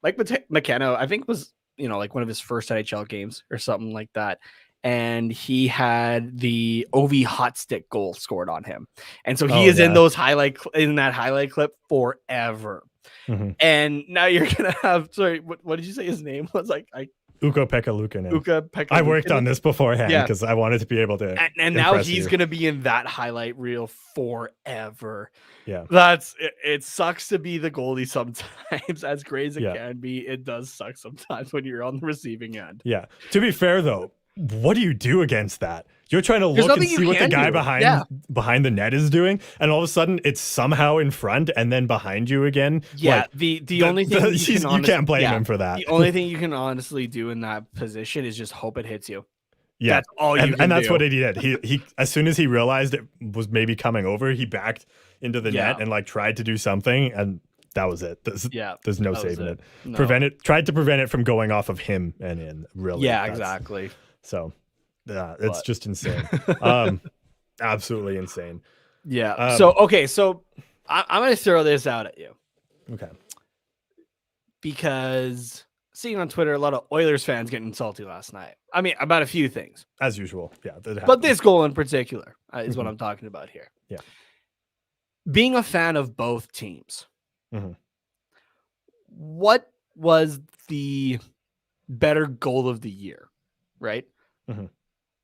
Mike McKenna, I think was, like one of his first NHL games or something like that. And he had the OV hot stick goal scored on him. And so he is in that highlight clip forever. And now you're going to have, sorry, what did you say his name was? Ukko-Pekka Luukkonen. I worked on this beforehand because I wanted to be able to. And now he's going to be in that highlight reel forever. Yeah. It sucks to be the goalie sometimes. As great as it can be, it does suck sometimes when you're on the receiving end. Yeah. To be fair, though, what do you do against that? You're trying to look and see what the guy behind the net is doing, and all of a sudden it's somehow in front and then behind you again. Yeah, the only thing you can't blame him for that. The only thing you can honestly do in that position is just hope it hits you. Yeah, that's all you can do. And that's what he did. He as soon as he realized it was maybe coming over, he backed into the net and tried to do something, and that was it. There's no saving it. No. Tried to prevent it from going off of him and in. Really. Yeah, exactly. So. Yeah, it's just insane. Absolutely insane. Yeah. So I'm going to throw this out at you. Okay. Because seeing on Twitter a lot of Oilers fans getting salty last night. I mean, about a few things. As usual. Yeah. But this goal in particular is what I'm talking about here. Yeah. Being a fan of both teams. What was the better goal of the year? Right?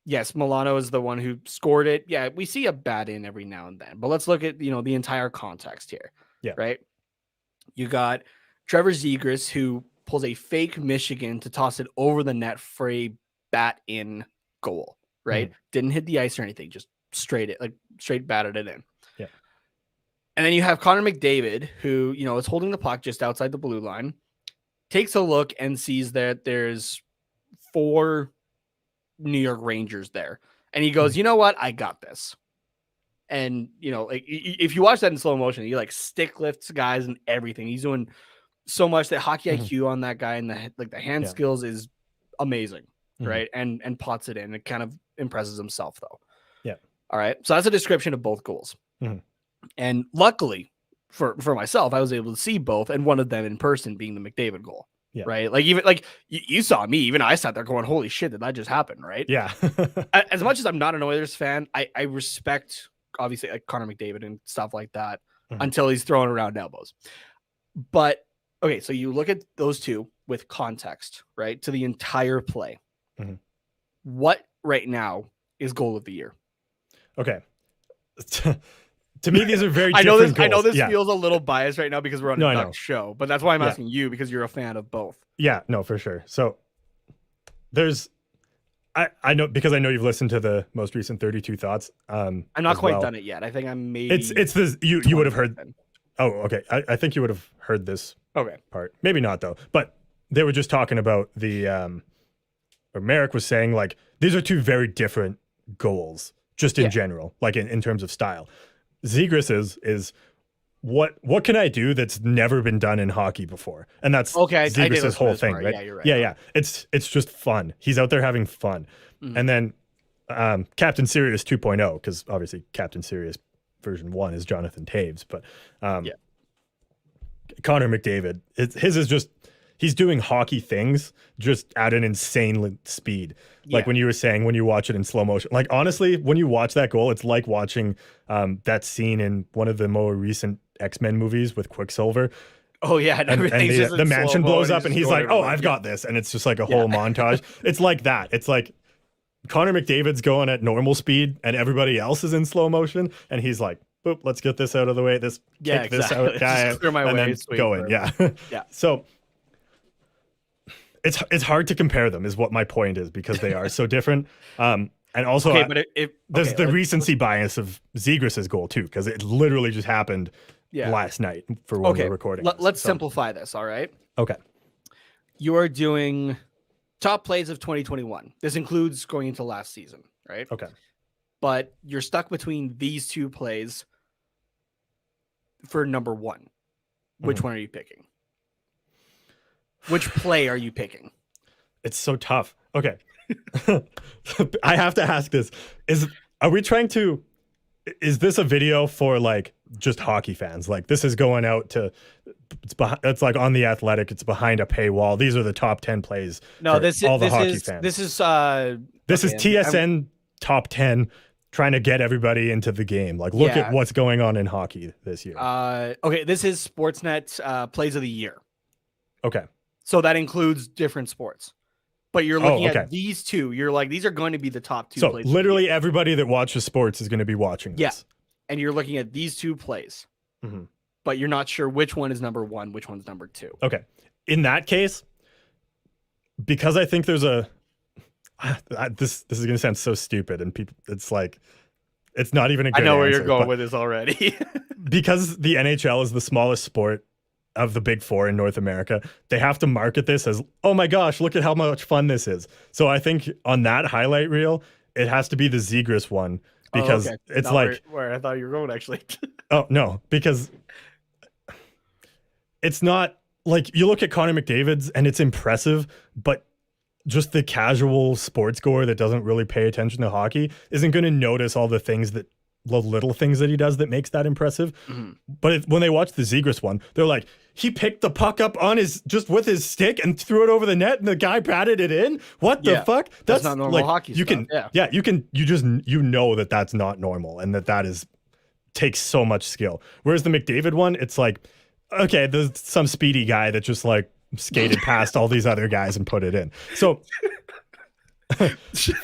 Yes, Milano is the one who scored it. Yeah, we see a bat in every now and then, but let's look at, the entire context here. Yeah. Right. You got Trevor Zegras, who pulls a fake Michigan to toss it over the net for a bat in goal. Right. Didn't hit the ice or anything, just straight batted it in. Yeah. And then you have Connor McDavid, who, is holding the puck just outside the blue line, takes a look and sees that there's 4 New York Rangers there, and he goes, you know what, I got this. And if you watch that in slow motion, he stick lifts guys and everything. He's doing so much. That hockey IQ on that guy, and the hand skills is amazing, right? And pots it in. It kind of impresses himself though. Yeah. All right, so that's a description of both goals. And luckily for myself, I was able to see both, and one of them in person being the McDavid goal. Yeah. Right. You saw me, even I sat there going, holy shit, did that just happen? Right. Yeah. As much as I'm not an Oilers fan, I respect obviously Connor McDavid and stuff like that until he's throwing around elbows. But okay, so you look at those two with context, right? To the entire play. What right now is goal of the year? Okay. To me, these are very different goals. I know this feels a little biased right now because we're on a Duck show, but that's why I'm asking you, because you're a fan of both. Yeah, no, for sure. So I know, because I know you've listened to the most recent 32 Thoughts. I'm not quite done it yet. I think I'm maybe. It's this. You would have heard. Oh, okay. I think you would have heard this. Okay. Part. Maybe not though. But they were just talking about the. Or Merrick was saying these are two very different goals, just in general, in terms of style. Zegras is what can I do that's never been done in hockey before? And that's Zegras' whole thing, right? Yeah, you're right. Yeah. It's just fun. He's out there having fun. And then Captain Serious 2.0, because obviously Captain Serious version 1 is Jonathan Taves, but Connor McDavid, his is just, he's doing hockey things just at an insane speed. When you were saying, when you watch it in slow motion, honestly, when you watch that goal, it's like watching that scene in one of the more recent X-Men movies with Quicksilver. Oh yeah. And the mansion blows up and he's like, oh, I've got this. And it's just a whole montage. It's like that. It's like Connor McDavid's going at normal speed and everybody else is in slow motion. And he's like, boop, let's get this out of the way. This out, guy, clear my way, and then going. Yeah. So it's hard to compare them, is what my point is, because they are so different. And also, there's the recency bias of Zegras' goal too, because it literally just happened last night for when we're recording. Let's simplify this. All right. Okay. You are doing top plays of 2021. This includes going into last season, right? Okay. But you're stuck between these two plays for number one. Which one are you picking? Which play are you picking? It's so tough. Okay. I have to ask this. Are we trying to, is this a video for like just hockey fans? Like this is going out to, it's like on The Athletic, it's behind a paywall. These are the top 10 plays. No, this all the hockey is fans. this is TSN top 10 trying to get everybody into the game. Like look at what's going on in hockey this year. Okay, this is Sportsnet plays of the year. Okay. So that includes different sports. But you're looking at these two. You're like, these are going to be the top two plays. So literally everybody that watches sports is going to be watching this. Yeah. And you're looking at these two plays. Mm-hmm. But you're not sure which one is number one, which one's number two. Okay. In that case, because I think there's a... This is going to sound so stupid. And people, it's like... It's not even a good I know answer, where you're going with this already. Because the NHL is the smallest sport of the big four in North America, they have to market this as, oh my gosh, look at how much fun this is. So I think on that highlight reel, it has to be the Zegras one because it's not like where I thought you were going actually. Oh no, because it's not like you look at Connor McDavid's and it's impressive, but just the casual sports goer that doesn't really pay attention to hockey isn't going to notice all the little things that he does that makes that impressive. Mm-hmm. But when they watch the Zegras one, they're like, he picked the puck up on just with his stick and threw it over the net and the guy batted it in. What the fuck? That's not normal hockey stuff. You know that's not normal and that takes so much skill. Whereas the McDavid one, it's like, okay, there's some speedy guy that just like skated past all these other guys and put it in. So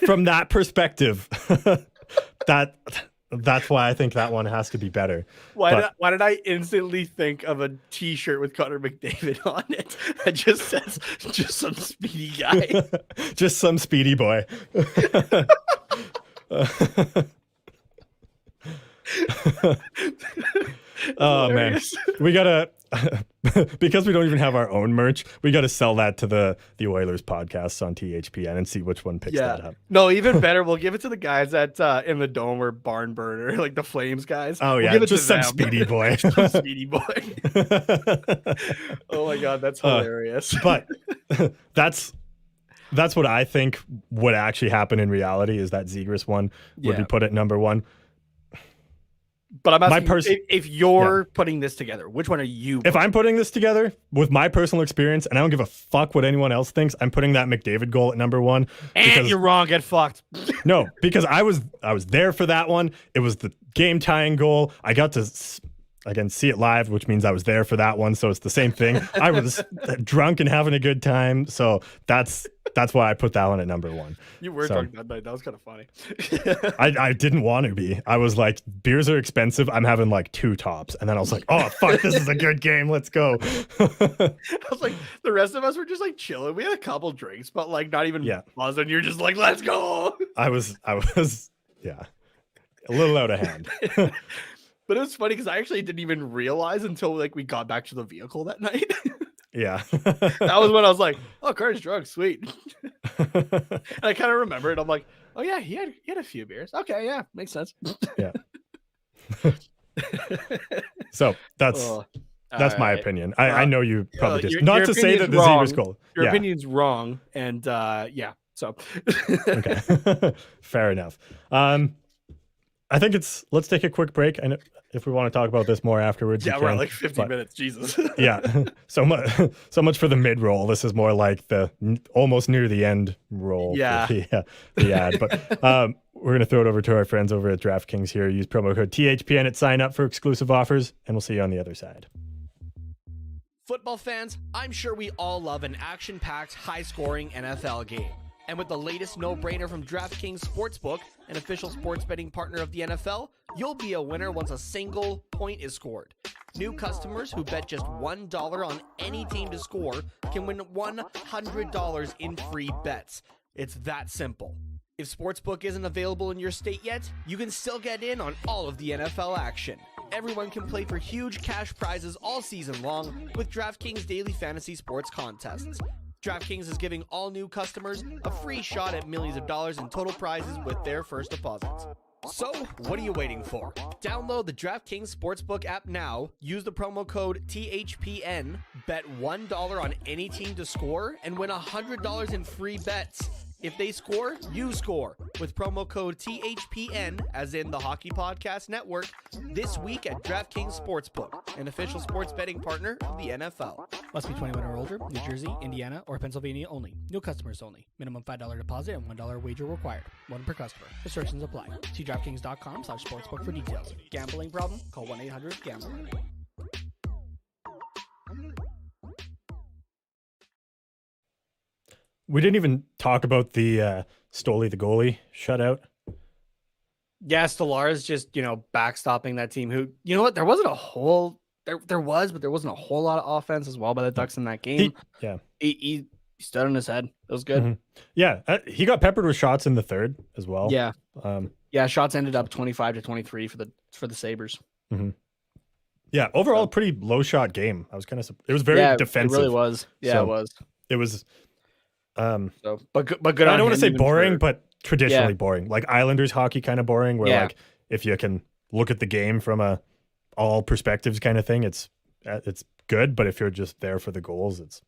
from that perspective, that's why I think that one has to be better. Why did I instantly think of a T-shirt with Connor McDavid on it that just says "just some speedy guy," just some speedy boy. Oh man, we gotta because we don't even have our own merch. We gotta sell that to the Oilers podcasts on THPN and see which one picks that up. No, even better, we'll give it to the guys at in the Dome or Barn Burner, like the Flames guys. Oh yeah, give it just some speedy boy. Speedy boy. Oh my god, that's hilarious. But that's what I think would actually happen in reality is that Zegras one would be put at number one. But I'm asking if you're putting this together, which one are you putting? If I'm putting this together with my personal experience, and I don't give a fuck what anyone else thinks, I'm putting that McDavid goal at number one. And you're wrong. Get fucked. No, because I was there for that one. It was the game tying goal. I got to again see it live, which means I was there for that one. So it's the same thing. I was drunk and having a good time. So that's why I put that one at number one. You were drunk that night. That was kind of funny. I didn't want to be. I was like, beers are expensive. I'm having like 2 tops. And then I was like, oh, fuck, this is a good game. Let's go. I was like, the rest of us were just like chilling. We had a couple drinks, but like not even buzzed. And you're just like, let's go. I was, a little out of hand. But it was funny because I actually didn't even realize until like we got back to the vehicle that night. Yeah. That was when I was like, oh, Carter's drunk, sweet. And I kind of remembered. I'm like, oh yeah, he had a few beers. Okay, yeah, makes sense. Yeah. So that's my opinion. I know you probably just not to say that the Zegras goal. Your opinion's wrong, and so okay. Fair enough. I think let's take a quick break, and if we want to talk about this more afterwards, we're at like 50 minutes. Jesus. Yeah, so much for the mid roll. This is more like the almost near the end roll. Yeah, for the ad. But we're gonna throw it over to our friends over at DraftKings here. Use promo code THPN at sign up for exclusive offers, and we'll see you on the other side. Football fans, I'm sure we all love an action-packed, high-scoring NFL game. And with the latest no-brainer from DraftKings Sportsbook, an official sports betting partner of the NFL, you'll be a winner once a single point is scored. New customers who bet just $1 on any team to score can win $100 in free bets. It's that simple. If Sportsbook isn't available in your state yet, you can still get in on all of the NFL action. Everyone can play for huge cash prizes all season long with DraftKings daily fantasy sports contests. DraftKings is giving all new customers a free shot at millions of dollars in total prizes with their first deposits. So, what are you waiting for? Download the DraftKings Sportsbook app now, use the promo code THPN, bet $1 on any team to score, and win $100 in free bets. If they score, you score with promo code THPN, as in the Hockey Podcast Network, this week at DraftKings Sportsbook, an official sports betting partner of the NFL. Must be 21 or older, New Jersey, Indiana, or Pennsylvania only. New customers only. Minimum $5 deposit and $1 wager required. One per customer. Restrictions apply. See DraftKings.com/sportsbook for details. Gambling problem? Call 1-800-GAMBLER. We didn't even talk about the Stoli, the goalie shutout. Yeah, Stolarz just, backstopping that team who, you know what? There wasn't a whole, there was, but there wasn't a whole lot of offense as well by the Ducks in that game. He stood on his head. It was good. Mm-hmm. Yeah. He got peppered with shots in the third as well. Yeah. Shots ended up 25-23 for the Sabres. Mm-hmm. Yeah. Overall, pretty low shot game. I was kind of, it was very defensive. It really was. Yeah, so it was. It was, but good. I don't want to say boring, but traditionally boring, like Islanders hockey kind of boring, where like if you can look at the game from a all perspectives kind of thing, it's good. But if you're just there for the goals, it's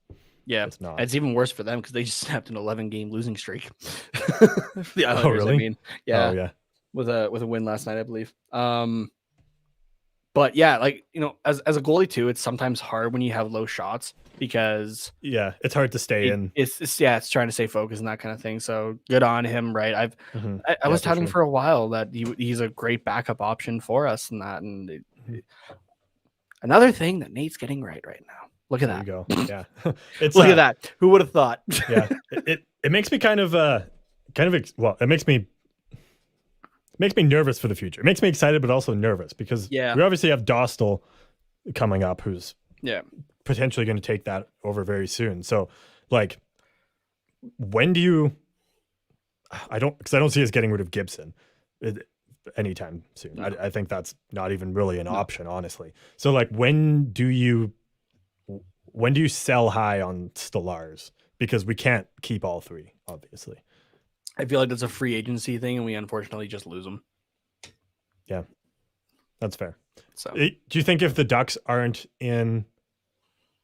not. It's even worse for them because they just snapped an 11-game losing streak. The Islanders, really? I mean, with a win last night, I believe. But yeah, like, as a goalie too, it's sometimes hard when you have low shots because it's hard to stay in. It's trying to stay focused and that kind of thing. So good on him, right? I was touting for a while that he's a great backup option for us and that. And another thing that Nate's getting right now. Look at that. There you go. Yeah, look at that. Who would have thought? Yeah, it makes me it makes me nervous for the future. It makes me excited, but also nervous because we obviously have Dostal coming up, who's potentially going to take that over very soon. So, like, when do you? I don't see us getting rid of Gibson anytime soon. No. I think that's not even really an option, honestly. So, like, when do you sell high on Stolarz? Because we can't keep all three, obviously. I feel like that's a free agency thing, and we unfortunately just lose them. Yeah, that's fair. So, do you think if the Ducks aren't in,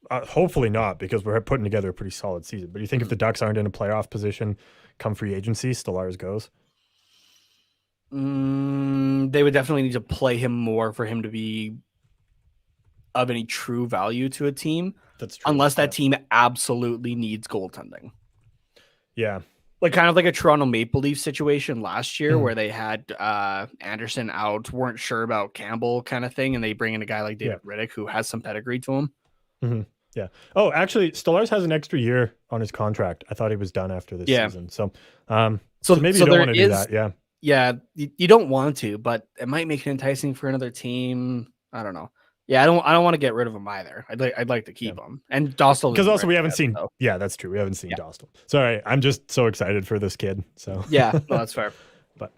hopefully not, because we're putting together a pretty solid season, but do you think if the Ducks aren't in a playoff position come free agency, Stolarz goes? They would definitely need to play him more for him to be of any true value to a team. That's true. Unless that team absolutely needs goaltending. Yeah. Like kind of like a Toronto Maple Leafs situation last year where they had Anderson out, weren't sure about Campbell kind of thing, and they bring in a guy like David Riddick who has some pedigree to him. Mm-hmm. Yeah. Oh, actually, Stolarz has an extra year on his contract. I thought he was done after this season. So, maybe you don't want to do that. Yeah. Yeah, you don't want to, but it might make it enticing for another team. I don't know. Yeah, I don't want to get rid of him either. I'd like to keep him. And Dostal, because also we haven't seen. So. Yeah, that's true. We haven't seen Dostal. Sorry, I'm just so excited for this kid. So yeah, no, that's fair. but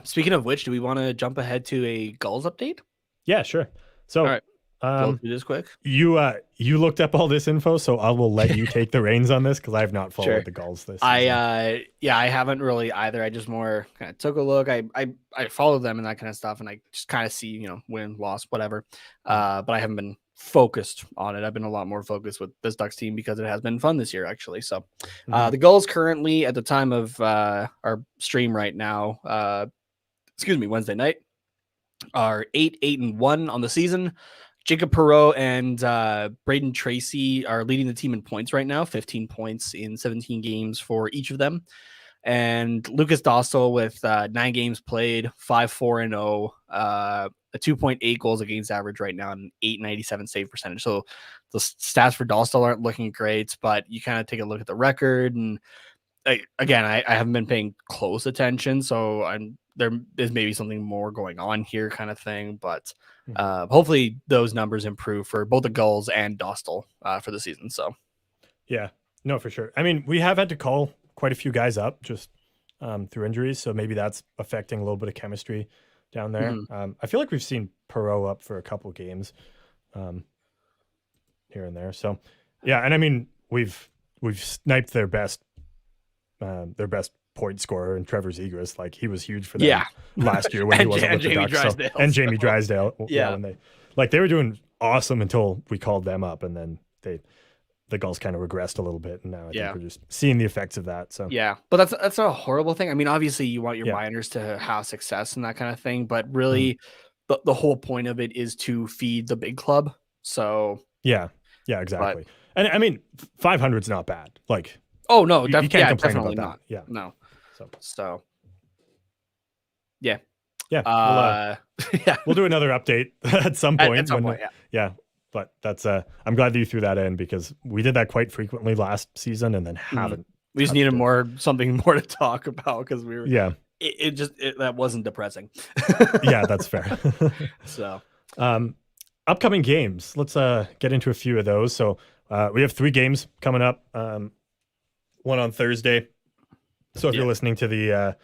Speaking of which, do we want to jump ahead to a Gulls update? Yeah, sure. So all right, go through this quick. You looked up all this info, so I will let you take the reins on this because I have not followed the Gulls this season. I haven't really either. I just more kind of took a look. I followed them and that kind of stuff, and I just kind of see, win, loss, whatever. But I haven't been focused on it. I've been a lot more focused with this Ducks team because it has been fun this year, actually. So the Gulls currently at the time of our stream right now, Wednesday night, are 8-1 on the season. Jacob Perreault and Braden Tracy are leading the team in points right now, 15 points in 17 games for each of them. And Lucas Dostal with 9 games played, 5-4-0, a 2.8 goals against average right now, and 897 save percentage. So the stats for Dostal aren't looking great, but you kind of take a look at the record. And I haven't been paying close attention, so there is maybe something more going on here kind of thing. But hopefully those numbers improve for both the Gulls and Dostal for the season. So yeah, no, for sure. I mean, we have had to call quite a few guys up just through injuries, so maybe that's affecting a little bit of chemistry down there. I feel like we've seen Perreault up for a couple games here and there. So Yeah, and I mean we've sniped their best point scorer in Trevor Zegras. Like he was huge for them Yeah. last year when he And wasn't with the Jamie Ducks. Drysdale, And Jamie so- Drysdale. Yeah. When they were doing awesome until we called them up, and then the Gulls kind of regressed a little bit, and now I think we're just seeing the effects of that. So yeah, but that's a horrible thing. I mean, obviously you want your minors to have success and that kind of thing, but really the whole point of it is to feed the big club. So yeah, exactly. And I mean, 500 is not bad. Like, oh no, you can't complain definitely about not. that. Yeah, No. So yeah. Yeah, We'll do another update at some point. At some point, yeah. But that's I'm glad that you threw that in because we did that quite frequently last season and then haven't. We just needed something more to talk about because we were. Yeah. It that wasn't depressing. Yeah, that's fair. So, upcoming games. Let's get into a few of those. So we have 3 games coming up. One on Thursday. So if you're listening to the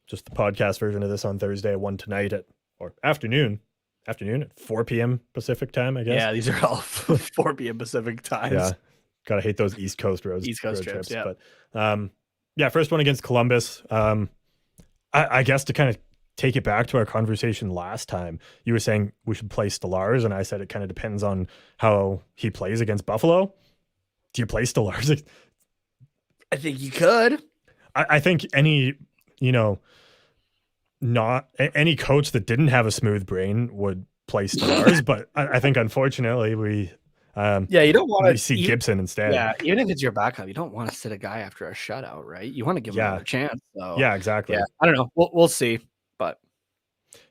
just the podcast version of this on Thursday, one tonight or afternoon at 4 p.m. Pacific time, I guess. yeah, these are all 4 p.m. Pacific times. Yeah, gotta hate those East Coast road trips. Yeah, but first one against Columbus. I guess to kind of take it back to our conversation last time, you were saying we should play Stellars, and I said it kind of depends on how he plays against Buffalo. Do you play Stellars? I think you could. I think any not any coach that didn't have a smooth brain would play Stellars, but I think unfortunately we you don't want to see Gibson instead. Yeah, even if it's your backup, you don't want to sit a guy after a shutout, right? You want to give him another chance. So. Yeah, exactly. Yeah, I don't know. We'll see, but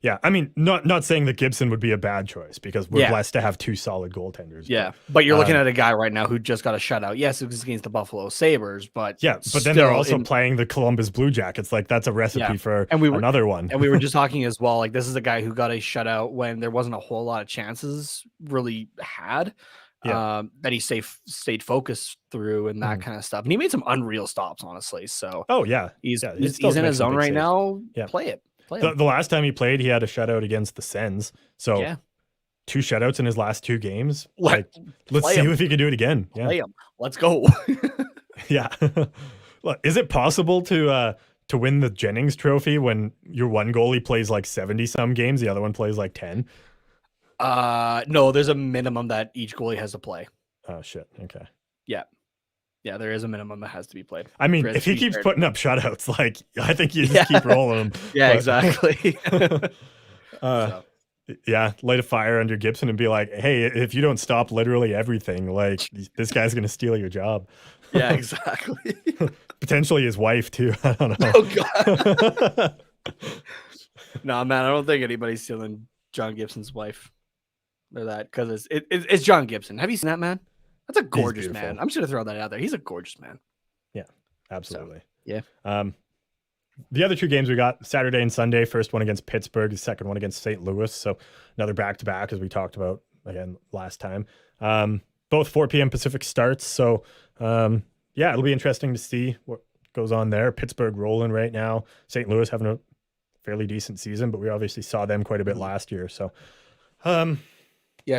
yeah, I mean, not saying that Gibson would be a bad choice because we're blessed to have 2 solid goaltenders. Yeah, but you're looking at a guy right now who just got a shutout. Yes, it was against the Buffalo Sabres, but but then they're also playing the Columbus Blue Jackets. Like that's a recipe for another one. And we were just talking as well. Like this is a guy who got a shutout when there wasn't a whole lot of chances really had. That he stayed focused through and that kind of stuff. And he made some unreal stops, honestly. So he's in his zone right now. Yeah. Play it. The last time he played, he had a shutout against the Sens. So 2 shutouts in his last 2 games. Let's see if he can do it again. Yeah. Play him. Let's go. Yeah. Look, is it possible to win the Jennings Trophy when your one goalie plays like 70 some games, the other one plays like 10? No, there's a minimum that each goalie has to play. Oh shit. Okay. Yeah, there is a minimum that has to be played. I mean, if he keeps putting up shutouts, like I think you just keep rolling him. Yeah, exactly. Yeah, light a fire under Gibson and be like, hey, if you don't stop literally everything, like this guy's gonna steal your job. Yeah, exactly. Potentially his wife too. I don't know. Oh god. No, man, I don't think anybody's stealing John Gibson's wife. Or that because it's John Gibson. Have you seen that man? That's a gorgeous man. I'm just gonna throw that out there. He's a gorgeous man. Yeah, absolutely. So, yeah. The other 2 games we got Saturday and Sunday. First one against Pittsburgh. The second one against St. Louis. So another back-to-back, as we talked about again last time. Both 4 p.m. Pacific starts. So it'll be interesting to see what goes on there. Pittsburgh rolling right now. St. Louis having a fairly decent season, but we obviously saw them quite a bit last year. So.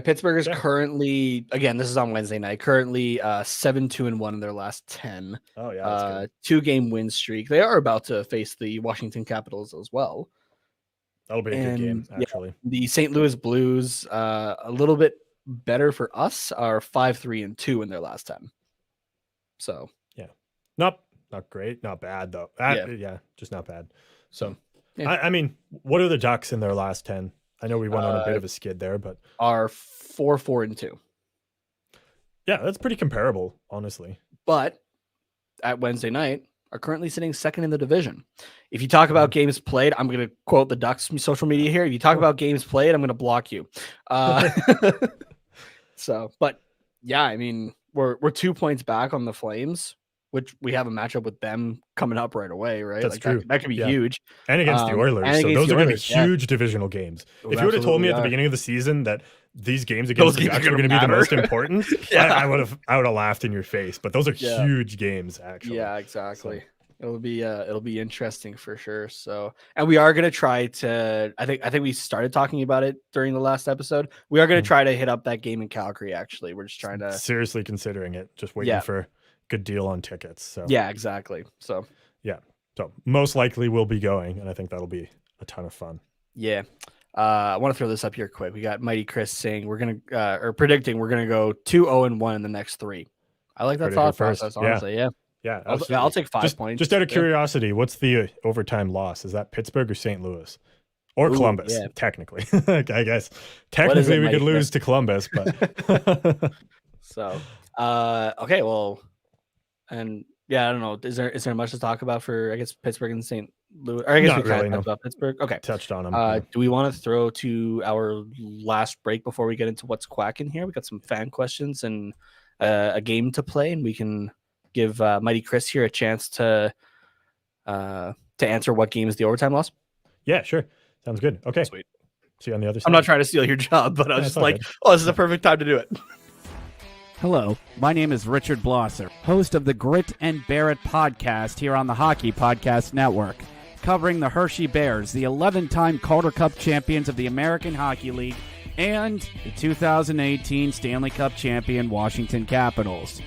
Pittsburgh is currently, again, this is on Wednesday night, currently 7-2-1 in their last 10. Oh, yeah. That's good. 2-game win streak. They are about to face the Washington Capitals as well. That'll be a good game, actually. The St. Louis Blues, a little bit better for us, are 5-3-2 in their last 10. So, not great, not bad, though. Just not bad. So, yeah. I mean, what are the Ducks in their last 10? I know we went on a bit of a skid there, but are 4-4-2. Yeah, that's pretty comparable, honestly. But at Wednesday night, are currently sitting second in the division. If you talk about games played, I'm going to quote the Ducks social media here. If you talk about games played, I'm going to block you. But yeah, I mean, we're 2 points back on the Flames, which we have a matchup with them coming up right away, right? That's true. That could be huge. And against the Oilers. So those are going to be huge divisional games. If you would have told me at the beginning of the season that these games against the Ducks are going to be the most important, I would have laughed in your face. But those are huge games, actually. Yeah, exactly. It'll be interesting for sure. So, and we are gonna try to. I think we started talking about it during the last episode. We are gonna try to hit up that game in Calgary. Actually, we're just trying to seriously considering it. Just waiting for a good deal on tickets. So yeah, exactly. So so most likely we'll be going, and I think that'll be a ton of fun. yeah. I want to throw this up here quick. We got Mighty Chris saying we're gonna or predicting we're gonna go 2-0-1 in the next 3. I like that Heard it thought here first. process. Honestly, yeah. Yeah, I'll take 5 points. Just out of curiosity, what's the overtime loss? Is that Pittsburgh or St. Louis? Or Columbus, technically. I guess technically we could lose to Columbus, but so okay, well, and yeah, I don't know. Is there much to talk about for I guess Pittsburgh and St. Louis? Or I guess Not we kind really, of talked about Pittsburgh. Okay, touched on them. do we want to throw to our last break before we get into what's quacking here? We got some fan questions and a game to play, and we can give Mighty Chris here a chance to answer what game is the overtime loss. Yeah, sure. Sounds good. Okay. Sweet. See you on the other side. I'm not trying to steal your job, but I was just like, oh, this is the perfect time to do it. Hello, my name is Richard Blosser, host of the Grit and Bear It podcast here on the Hockey Podcast Network, covering the Hershey Bears, the 11-time Calder Cup champions of the American Hockey League, and the 2018 Stanley Cup champion Washington Capitals.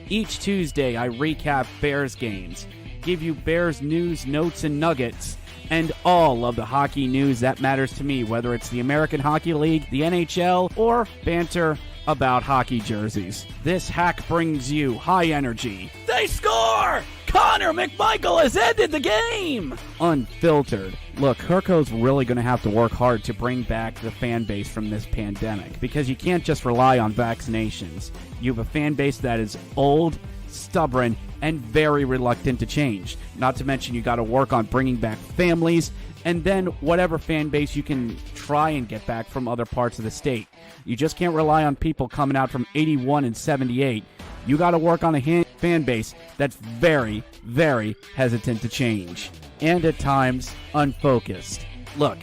Each Tuesday, I recap Bears games, give you Bears news, notes, and nuggets, and all of the hockey news that matters to me, whether it's the American Hockey League, the NHL, or banter about hockey jerseys. This hack brings you high energy. They score! Connor McMichael has ended the game! Unfiltered. Look, Herco's really going to have to work hard to bring back the fan base from this pandemic, because you can't just rely on vaccinations. You have a fan base that is old, stubborn, and very reluctant to change. Not to mention you got to work on bringing back families, and then whatever fan base you can try and get back from other parts of the state. You just can't rely on people coming out from 81 and 78. You got to work on a fan base that's very, very hesitant to change, and at times unfocused. Look,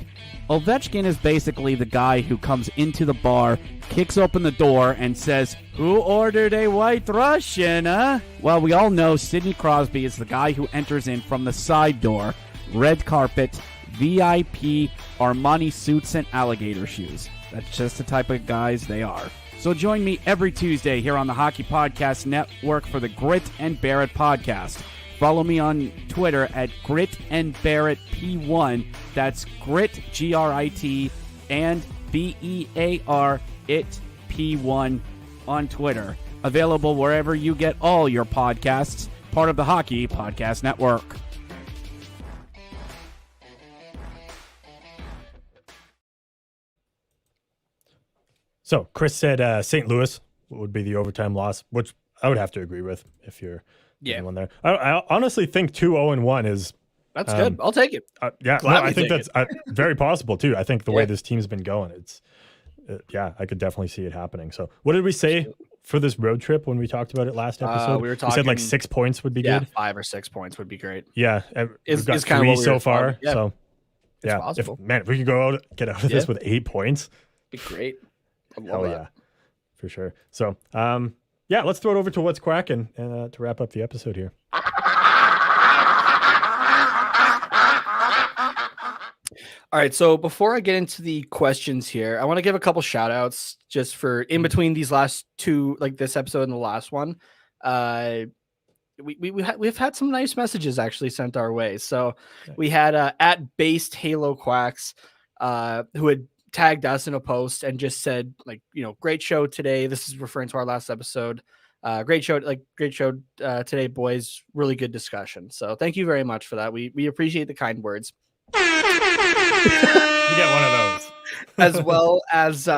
Ovechkin is basically the guy who comes into the bar, kicks open the door, and says, "Who ordered a White Russian, huh?" Well, we all know Sidney Crosby is the guy who enters in from the side door, red carpet, VIP, Armani suits, and alligator shoes. That's just the type of guys they are. So join me every Tuesday here on the Hockey Podcast Network for the Grit and Bear It podcast. Follow me on Twitter at Grit and Barrett P1. That's Grit, Grit, and BEAR it P1 on Twitter. Available wherever you get all your podcasts. Part of the Hockey Podcast Network. So Chris said St. Louis would be the overtime loss, which I would have to agree with if you're anyone there. I honestly think 2-0-1 is that's good. I'll take it. I think that's very possible too. I think the way this team's been going, it's I could definitely see it happening. So what did we say for this road trip when we talked about it last episode? We said like 6 points would be good. 5 or 6 points would be great. Yeah, we've got kind 3 of so far. Yeah. So it's possible. If we could get out of this with 8 points, be great. Hell yeah, for sure. So let's throw it over to what's quacking and to wrap up the episode here. All right, so before I get into the questions here, I want to give a couple shout outs just for in between these last two, like this episode and the last one. We've had some nice messages actually sent our way. So we had at Based Halo Quacks who had tagged us in a post and just said, like, great show today. This is referring to our last episode. Great show today, boys. Really good discussion. So thank you very much for that. We appreciate the kind words. You get one of those. As well as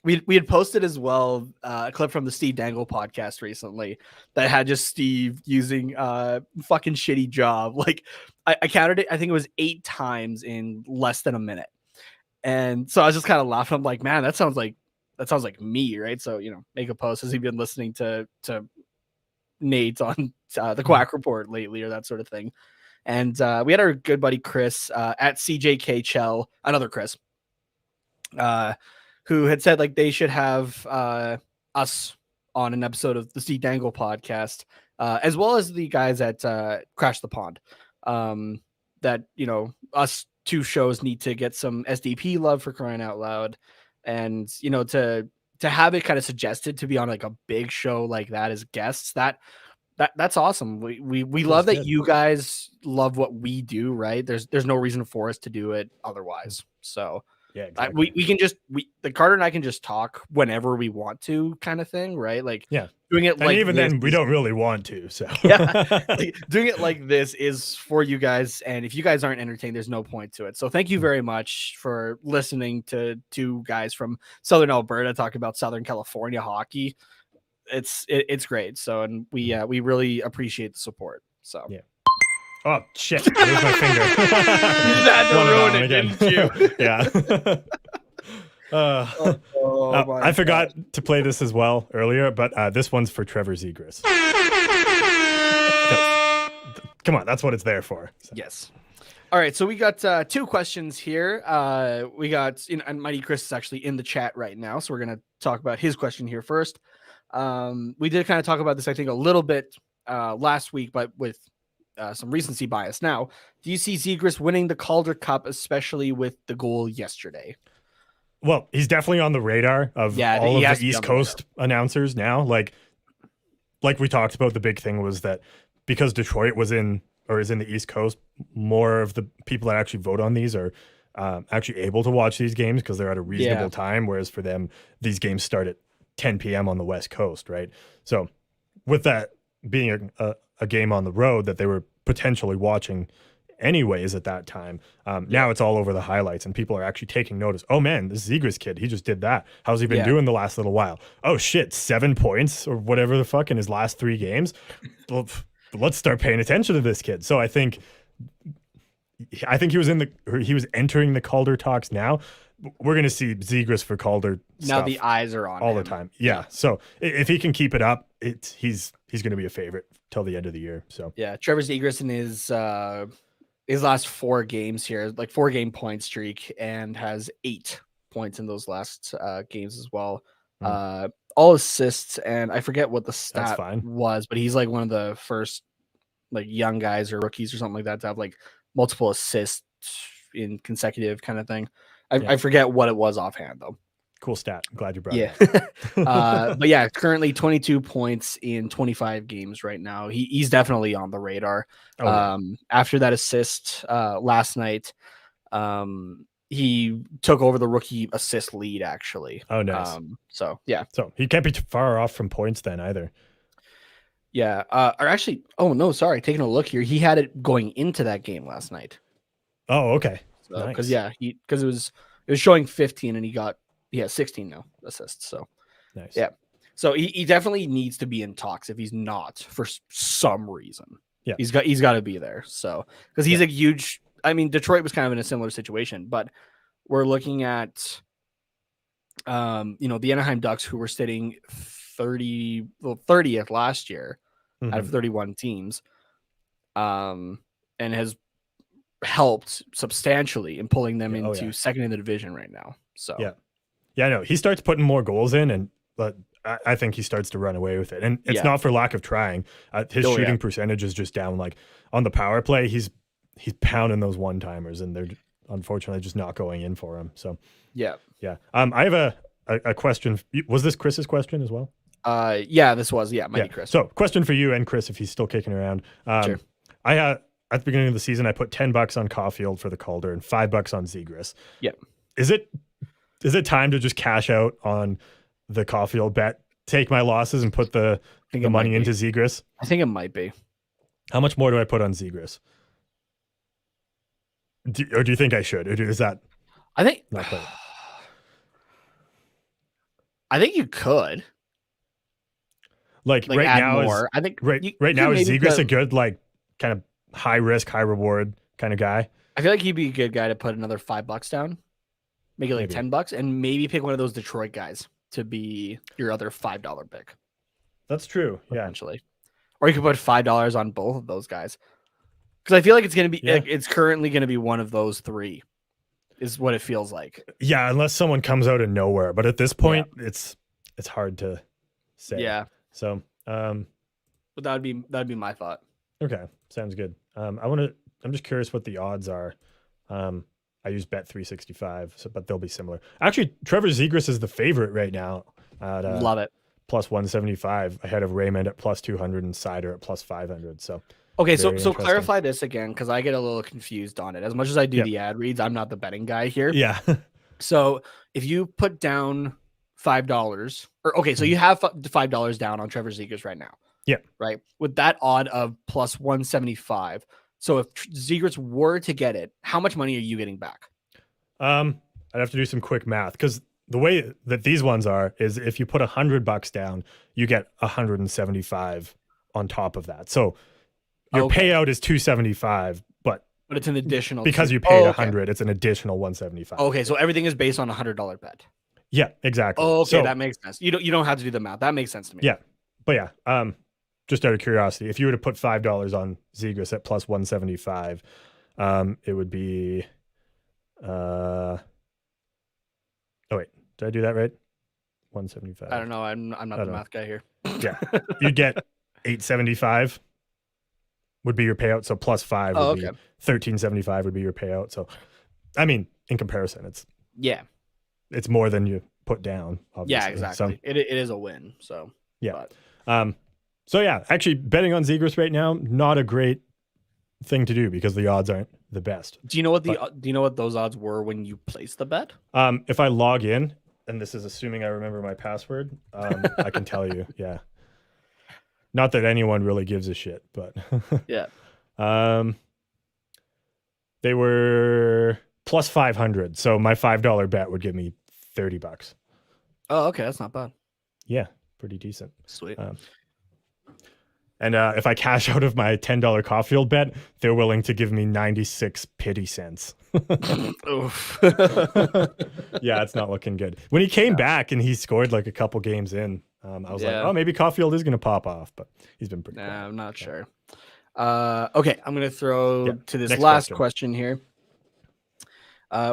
we had posted as well a clip from the Steve Dangle podcast recently that had just Steve using fucking shitty job. Like I counted it, I think it was 8 times in less than a minute. And so I was just kind of laughing. I'm like, man, that sounds like me, right? So, make a post. Has he been listening to Nate on the Quack Report lately or that sort of thing? And we had our good buddy Chris at CJK Chell, another Chris, who had said like they should have us on an episode of the Steve Dangle podcast as well as the guys at Crash the Pond. That, us two shows need to get some SDP love, for crying out loud. And, to have it kind of suggested to be on like a big show like that as guests, that's awesome. We love that good. you guys love what we do, right? There's no reason for us to do it otherwise. So Yeah, exactly. we can just the Carter and I can just talk whenever we want to, kind of thing, right? Like doing it and like even this then we don't really want to. So like, doing it like this is for you guys, and if you guys aren't entertained, there's no point to it. So thank you very much for listening to two guys from Southern Alberta talk about Southern California hockey. It's great. So, and we really appreciate the support. So yeah. Oh shit! There's my finger. You had to ruin it, didn't you? Yeah. I forgot to play this as well earlier, but this one's for Trevor Zegras. Come on, that's what it's there for. So. Yes. All right, so we got two questions here. We got, and Mighty Chris is actually in the chat right now, so we're gonna talk about his question here first. We did kind of talk about this, I think, a little bit last week, but with some recency bias. Now, do you see Zegras winning the Calder Cup, especially with the goal yesterday? Well, he's definitely on the radar of all of the East Coast announcers now. Like we talked about, the big thing was that because Detroit is in the East Coast, more of the people that actually vote on these are actually able to watch these games because they're at a reasonable time. Whereas for them, these games start at 10 p.m. on the West Coast, right? So with that being a game on the road that they were potentially watching anyways at that time, now it's all over the highlights and people are actually taking notice. Oh man, this Zegras kid, he just did that. How's he been doing the last little while? Oh shit, 7 points or whatever the fuck in his last 3 games. Well, let's start paying attention to this kid. So I think he was entering the Calder talks now. We're going to see Zegras for Calder now. The eyes are on all him. the time. Yeah. So if he can keep it up, he's going to be a favorite till the end of the year. So yeah, Trevor Zegras in his last 4 games here, like 4-game point streak, and has 8 points in those last games as well. All assists, and I forget what the stat was, but he's like one of the first like young guys or rookies or something like that to have like multiple assists in consecutive kind of thing. I forget what it was offhand though. Cool stat. I'm glad you brought it up. But yeah, currently 22 points in 25 games right now. He's definitely on the radar. After that assist last night, he took over the rookie assist lead actually. Oh, nice. So yeah. So he can't be too far off from points then either. Yeah. Or actually, oh no, sorry. Taking a look here, he had it going into that game last night. Oh, okay. Because because it was showing 15 and he has 16 now assists. So nice. Yeah. So he definitely needs to be in talks if he's not for some reason. Yeah. He's got to be there. So because he's a huge. I mean, Detroit was kind of in a similar situation, but we're looking at the Anaheim Ducks, who were sitting 30th last year out of 31 teams, and has helped substantially in pulling them into second in the division right now. So I know he starts putting more goals in, but I think he starts to run away with it, and it's not for lack of trying. His shooting percentage is just down. Like on the power play, he's pounding those one-timers, and they're unfortunately just not going in for him. So yeah. I have a question. Was this Chris's question as well? This was Mighty Chris. So question for you and Chris, if he's still kicking around. Sure. At the beginning of the season, I put $10 on Caulfield for the Calder and $5 on Zegras. Yeah. Is it time to just cash out on the Caulfield bet, take my losses, and put the money into Zegras? I think it might be. How much more do I put on Zegras? Or do you think I should? Or is that? I think. Not quite? I think you could. Like right now, more. I think right now is Zegras a good kind of high risk, high reward kind of guy? I feel like he'd be a good guy to put another $5 down, make it like $10, and maybe pick one of those Detroit guys to be your other $5 pick. That's true. Potentially. Or you could put $5 on both of those guys. Because I feel like it's going to be, it's currently going to be one of those 3 is what it feels like. Yeah. Unless someone comes out of nowhere. But at this point, it's hard to say. Yeah. So, But that'd be my thought. Okay, sounds good. I'm just curious what the odds are. I use Bet365, but they'll be similar. Actually, Trevor Zegras is the favorite right now at Love it. plus 175, ahead of Raymond at plus 200 and Cider at plus 500. So Okay, so very interesting. clarify this again, because I get a little confused on it. As much as I do the ad reads, I'm not the betting guy here. Yeah. So if you put down $5, or okay, so you have $5 down on Trevor Zegras right now. Yeah. Right. With that odd of plus 175. So if Zegras were to get it, how much money are you getting back? I'd have to do some quick math, because the way that these ones are is if you put $100 down, you get 175 on top of that. So your payout is 275, but it's an additional because you paid 100, it's an additional 175. Okay, so everything is based on a $100 bet. Yeah, exactly. Oh, okay, so, that makes sense. You don't have to do the math. That makes sense to me. Yeah, but yeah, just out of curiosity, if you were to put $5 on Zegras at plus 175, it would be. Oh wait, did I do that right? 175. I don't know. I'm not the math guy here. Yeah, you'd get 875 would be your payout. So plus 5 would be 1375 would be your payout. So, I mean, in comparison, it's more than you put down. Obviously. Yeah, exactly. So, it is a win. So yeah. So yeah, actually betting on Zegras right now, not a great thing to do because the odds aren't the best. Do you know what those odds were when you placed the bet? If I log in, and this is assuming I remember my password, I can tell you. Yeah. Not that anyone really gives a shit, but yeah. They were plus 500. So my $5 bet would give me $30. Oh, okay. That's not bad. Yeah. Pretty decent. Sweet. And if I cash out of my $10 Caulfield bet, they're willing to give me 96 pity cents. Oof. Yeah, it's not looking good. When he came back and he scored like a couple games in, I was like, oh, maybe Caulfield is going to pop off, but he's been pretty quiet. I'm not sure. Okay, I'm going to throw to this last question here,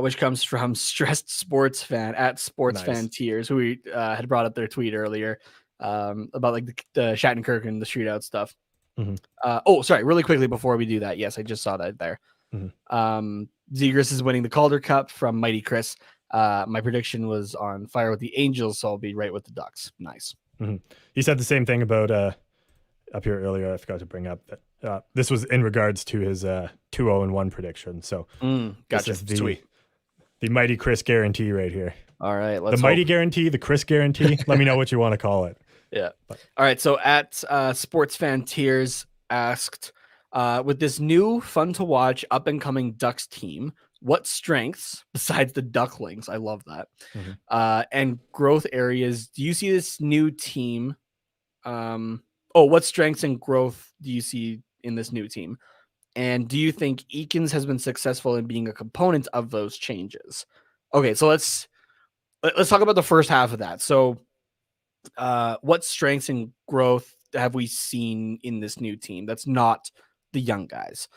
which comes from Stressed Sports Fan at Sports Fan Tears, who we had brought up their tweet earlier. About like the Shattenkirk and the shootout stuff. Mm-hmm. Sorry, really quickly before we do that. Yes, I just saw that there. Mm-hmm. Zegras is winning the Calder Cup from Mighty Chris. My prediction was on fire with the Angels, so I'll be right with the Ducks. Nice. Mm-hmm. He said the same thing about up here earlier. I forgot to bring up that this was in regards to his 2-0-1 prediction. So gotcha. This is the Mighty Chris guarantee right here. All right, the Mighty guarantee, the Chris guarantee. Let me know what you want to call it. Yeah. All right. So at Sports Fan Tears asked, with this new fun to watch up and coming Ducks team, what strengths besides the Ducklings? I love that. Mm-hmm. And growth areas do you see this new team? What strengths and growth do you see in this new team? And do you think Eakins has been successful in being a component of those changes? Okay, so let's talk about the first half of that. So, what strengths and growth have we seen in this new team that's not the young guys?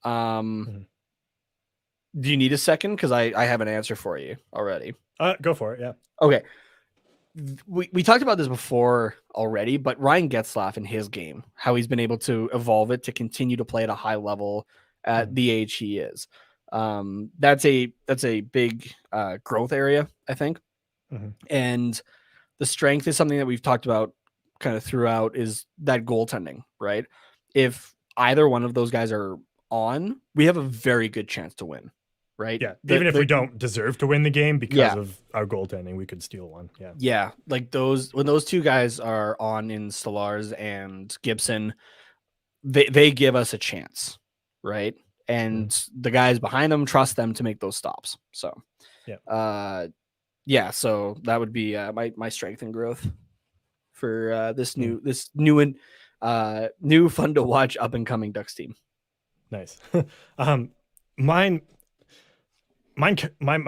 Do you need a second? Because I have an answer for you already. Go for it. Yeah. Okay. We talked about this before already, but Ryan Getzlaf in his game, how he's been able to evolve it to continue to play at a high level at the age he is. That's a big growth area, I think. Mm-hmm. And the strength is something that we've talked about kind of throughout, is that goaltending, right? If either one of those guys are on, we have a very good chance to win, right? Yeah. Even if we don't deserve to win the game because of our goaltending, we could steal one. Yeah. Yeah. Like when those two guys are on in Stellars and Gibson, they give us a chance, right? And the guys behind them trust them to make those stops. So, so that would be my strength and growth for this new fun to watch up and coming Ducks team. Nice. My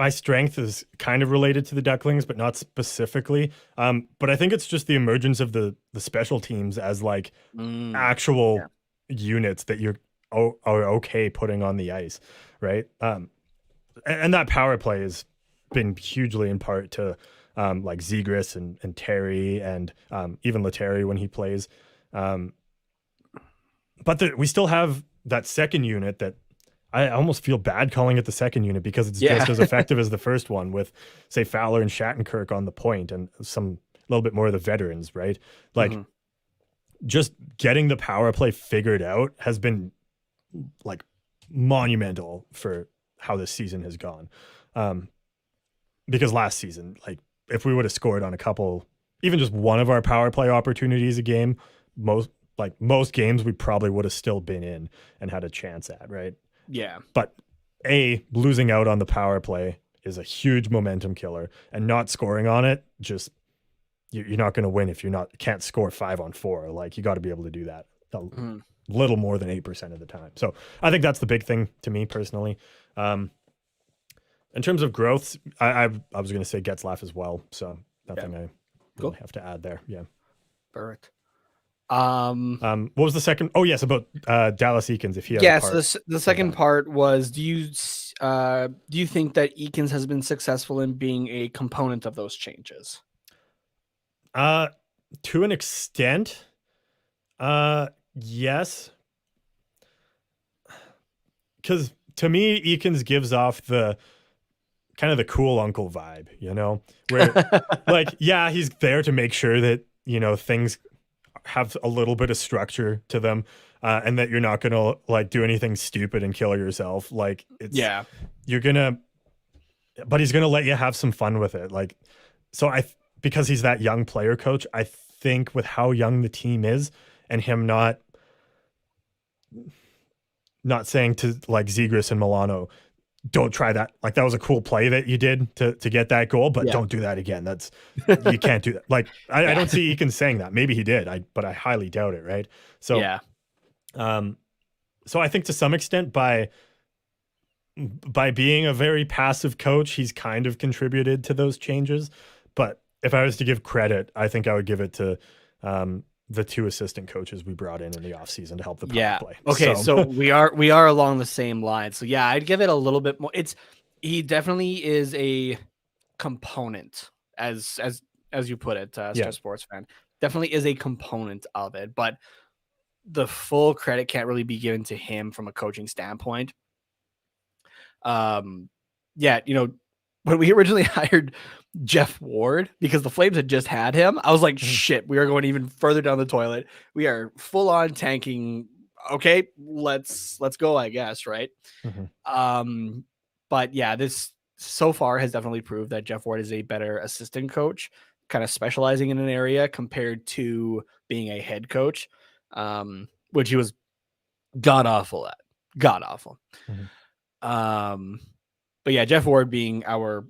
strength is kind of related to the Ducklings, but not specifically. But I think it's just the emergence of the special teams as like actual units that you're are okay putting on the ice, right? And that power play has been hugely in part to like Zegras and Terry and even Letary when he plays. but we still have that second unit that I almost feel bad calling it the second unit because it's Yeah. just as effective as the first one with, say, Fowler and Shattenkirk on the point and some a little bit more of the veterans, right? Like just getting the power play figured out has been like monumental for how this season has gone. Because last season, like if we would have scored on a couple, even just one of our power play opportunities a game, most games we probably would have still been in and had a chance at, right? Yeah. But losing out on the power play is a huge momentum killer, and not scoring on it, just you're not going to win if can't score 5 on 4. Like you got to be able to do that a little more than 8% of the time. So I think that's the big thing to me personally. In terms of growth, I was going to say Getzlaff as well. So nothing I really have to add there. Yeah. Perfect. What was the second? Oh yes, about Dallas Eakins. If he has a part. So the second part was: do you think that Eakins has been successful in being a component of those changes? To an extent, yes. Because to me, Eakins gives off the kind of the cool uncle vibe, you know, where like, yeah, he's there to make sure that, you know, things have a little bit of structure to them, and that you're not going to like do anything stupid and kill yourself. Like it's, but he's going to let you have some fun with it. Like, so because he's that young player coach, I think with how young the team is and him not saying to like Zegras and Milano, don't try that. Like that was a cool play that you did to get that goal, but don't do that again. You can't do that. Like I don't see Eakins saying that. Maybe he did, but I highly doubt it. Right. So, so I think to some extent by being a very passive coach, he's kind of contributed to those changes. But if I was to give credit, I think I would give it to, the 2 assistant coaches we brought in the offseason to help the power play. Okay, so we are along the same line. So yeah, I'd give it a little bit more. He definitely is a component, as you put it, Stress Sports Fan. Definitely is a component of it, but the full credit can't really be given to him from a coaching standpoint. You know, when we originally hired Jeff Ward, because the Flames had just had him, I was like, shit, we are going even further down the toilet. We are full on tanking. Okay, let's go, I guess, right? But yeah, this so far has definitely proved that Jeff Ward is a better assistant coach, kind of specializing in an area compared to being a head coach, which he was god awful at. God awful. But yeah, Jeff Ward being our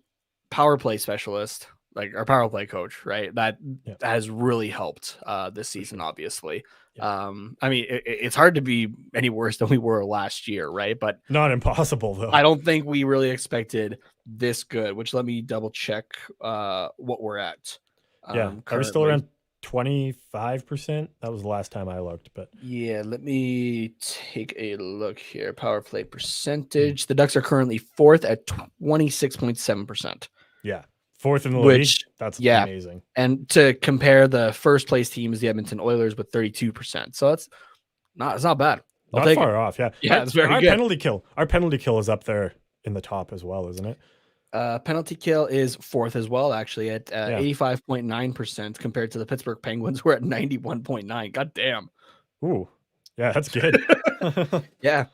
power play specialist, like our power play coach, right? That has really helped this season, obviously. I mean, it's hard to be any worse than we were last year, right? But not impossible though. I don't think we really expected this good, which let me double check what we're at. Are we still around 25%? That was the last time I looked, but yeah, let me take a look here. Power play percentage. The Ducks are currently 4th at 26.7%. Yeah. 4th in the league. That's amazing. And to compare, the first place team is the Edmonton Oilers with 32%. So it's not bad. Not far off. Yeah. Yeah, it's very good. Our penalty kill is up there in the top as well, isn't it? Penalty kill is 4th as well, actually, at 85.9% compared to the Pittsburgh Penguins, who are at 91.9. God damn. Ooh. Yeah, that's good. Yeah.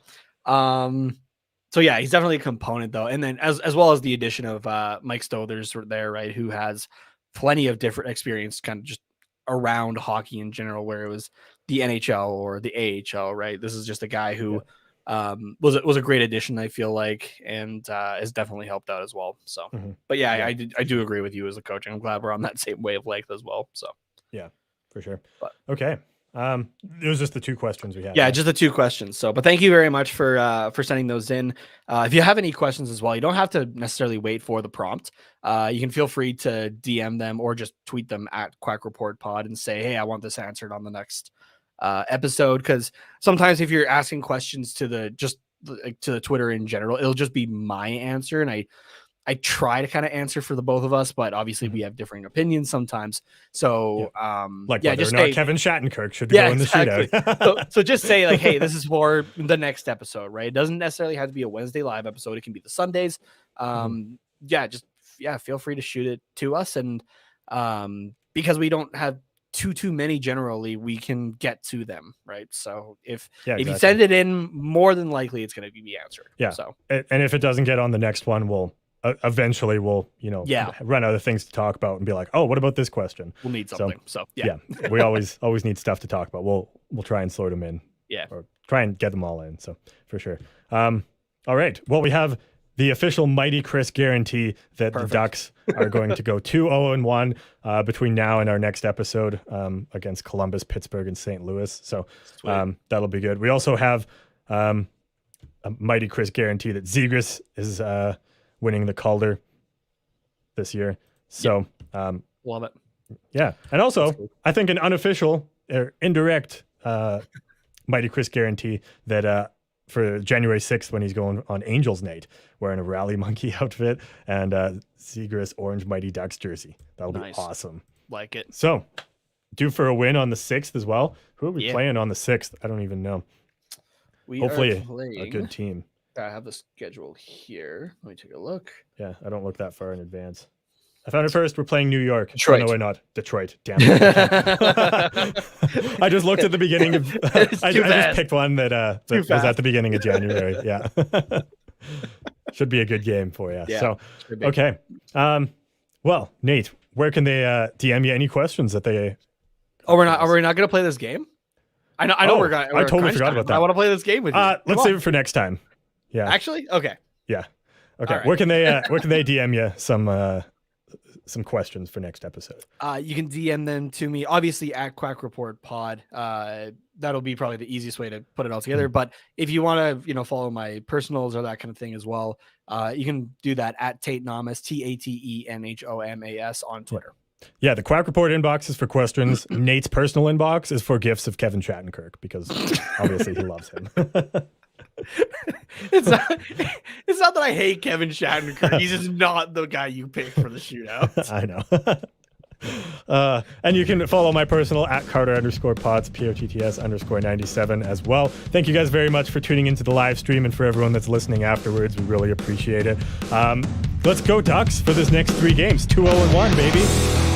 So yeah, he's definitely a component though. And then as well as the addition of Mike Stothers there, right, who has plenty of different experience kind of just around hockey in general, where it was the NHL or the AHL, right? This is just a guy who was a great addition, I feel like, and has definitely helped out as well. So, but yeah, I do agree with you as a coach, and I'm glad we're on that same wavelength as well. So, yeah, for sure. But, okay. It was just the 2 questions we had. Yeah, just the 2 questions. So, but thank you very much for sending those in. If you have any questions as well, you don't have to necessarily wait for the prompt. You can feel free to DM them or just tweet them at Quack Report Pod and say, hey, I want this answered on the next episode. Because sometimes if you're asking questions to the Twitter in general, it'll just be my answer, and I try to kind of answer for the both of us, but obviously we have differing opinions sometimes. So, Like yeah, whether just or not say, Kevin Shattenkirk should go in the shootout. so just say like, hey, this is for the next episode, right? It doesn't necessarily have to be a Wednesday live episode. It can be the Sundays. Feel free to shoot it to us. And because we don't have too many generally, we can get to them, right? So if you send it in, more than likely it's going to be answered. Yeah. So and if it doesn't get on the next one, we'll eventually run out of things to talk about and be like, oh, what about this question? We'll need something. So we always need stuff to talk about. We'll try and sort them in. Yeah. Or try and get them all in. So for sure. All right. Well, we have the official Mighty Chris guarantee that the Ducks are going to go 2-0-1 between now and our next episode against Columbus, Pittsburgh, and St. Louis. So that'll be good. We also have a Mighty Chris guarantee that Zegras is winning the Calder this year. So love it. Yeah. And also, I think an unofficial or indirect Mighty Chris guarantee that for January 6th when he's going on Angels Night wearing a Rally Monkey outfit and Zegras Orange Mighty Ducks jersey. That'll be awesome. Like it. So, due for a win on the 6th as well. Who are we playing on the 6th? I don't even know. Hopefully are playing a good team. I have the schedule here. Let me take a look. Yeah, I don't look that far in advance. I found it first. We're playing New York. Detroit. Oh, no, we're not. Detroit. Damn it. I just looked at the beginning of. I just picked one that was at the beginning of January. Yeah. Should be a good game for you. Yeah, so, okay. Well, Nate, where can they DM you any questions that they? Are we not going to play this game? I know we're going. I totally forgot about that. I want to play this game with you. Let's save it for next time. Yeah. Actually, okay. Yeah. Okay. Right. Where can they DM you some questions for next episode? You can DM them to me, obviously at Quack Report Pod. That'll be probably the easiest way to put it all together. But if you want to, follow my personals or that kind of thing as well, you can do that at Tate Nomas, TATENHOMAS on Twitter. Yeah, the Quack Report inbox is for questions. Nate's personal inbox is for gifts of Kevin Shattenkirk because obviously he loves him. It's not that I hate Kevin Shattenkirk. He's just not the guy you pick for the shootout. I know. And you can follow my personal at Carter_Potts, POTTS_97 as well. Thank you guys very much for tuning into the live stream and for everyone that's listening afterwards. We really appreciate it. Let's go Ducks for this next 3 games. 2-0-1, baby.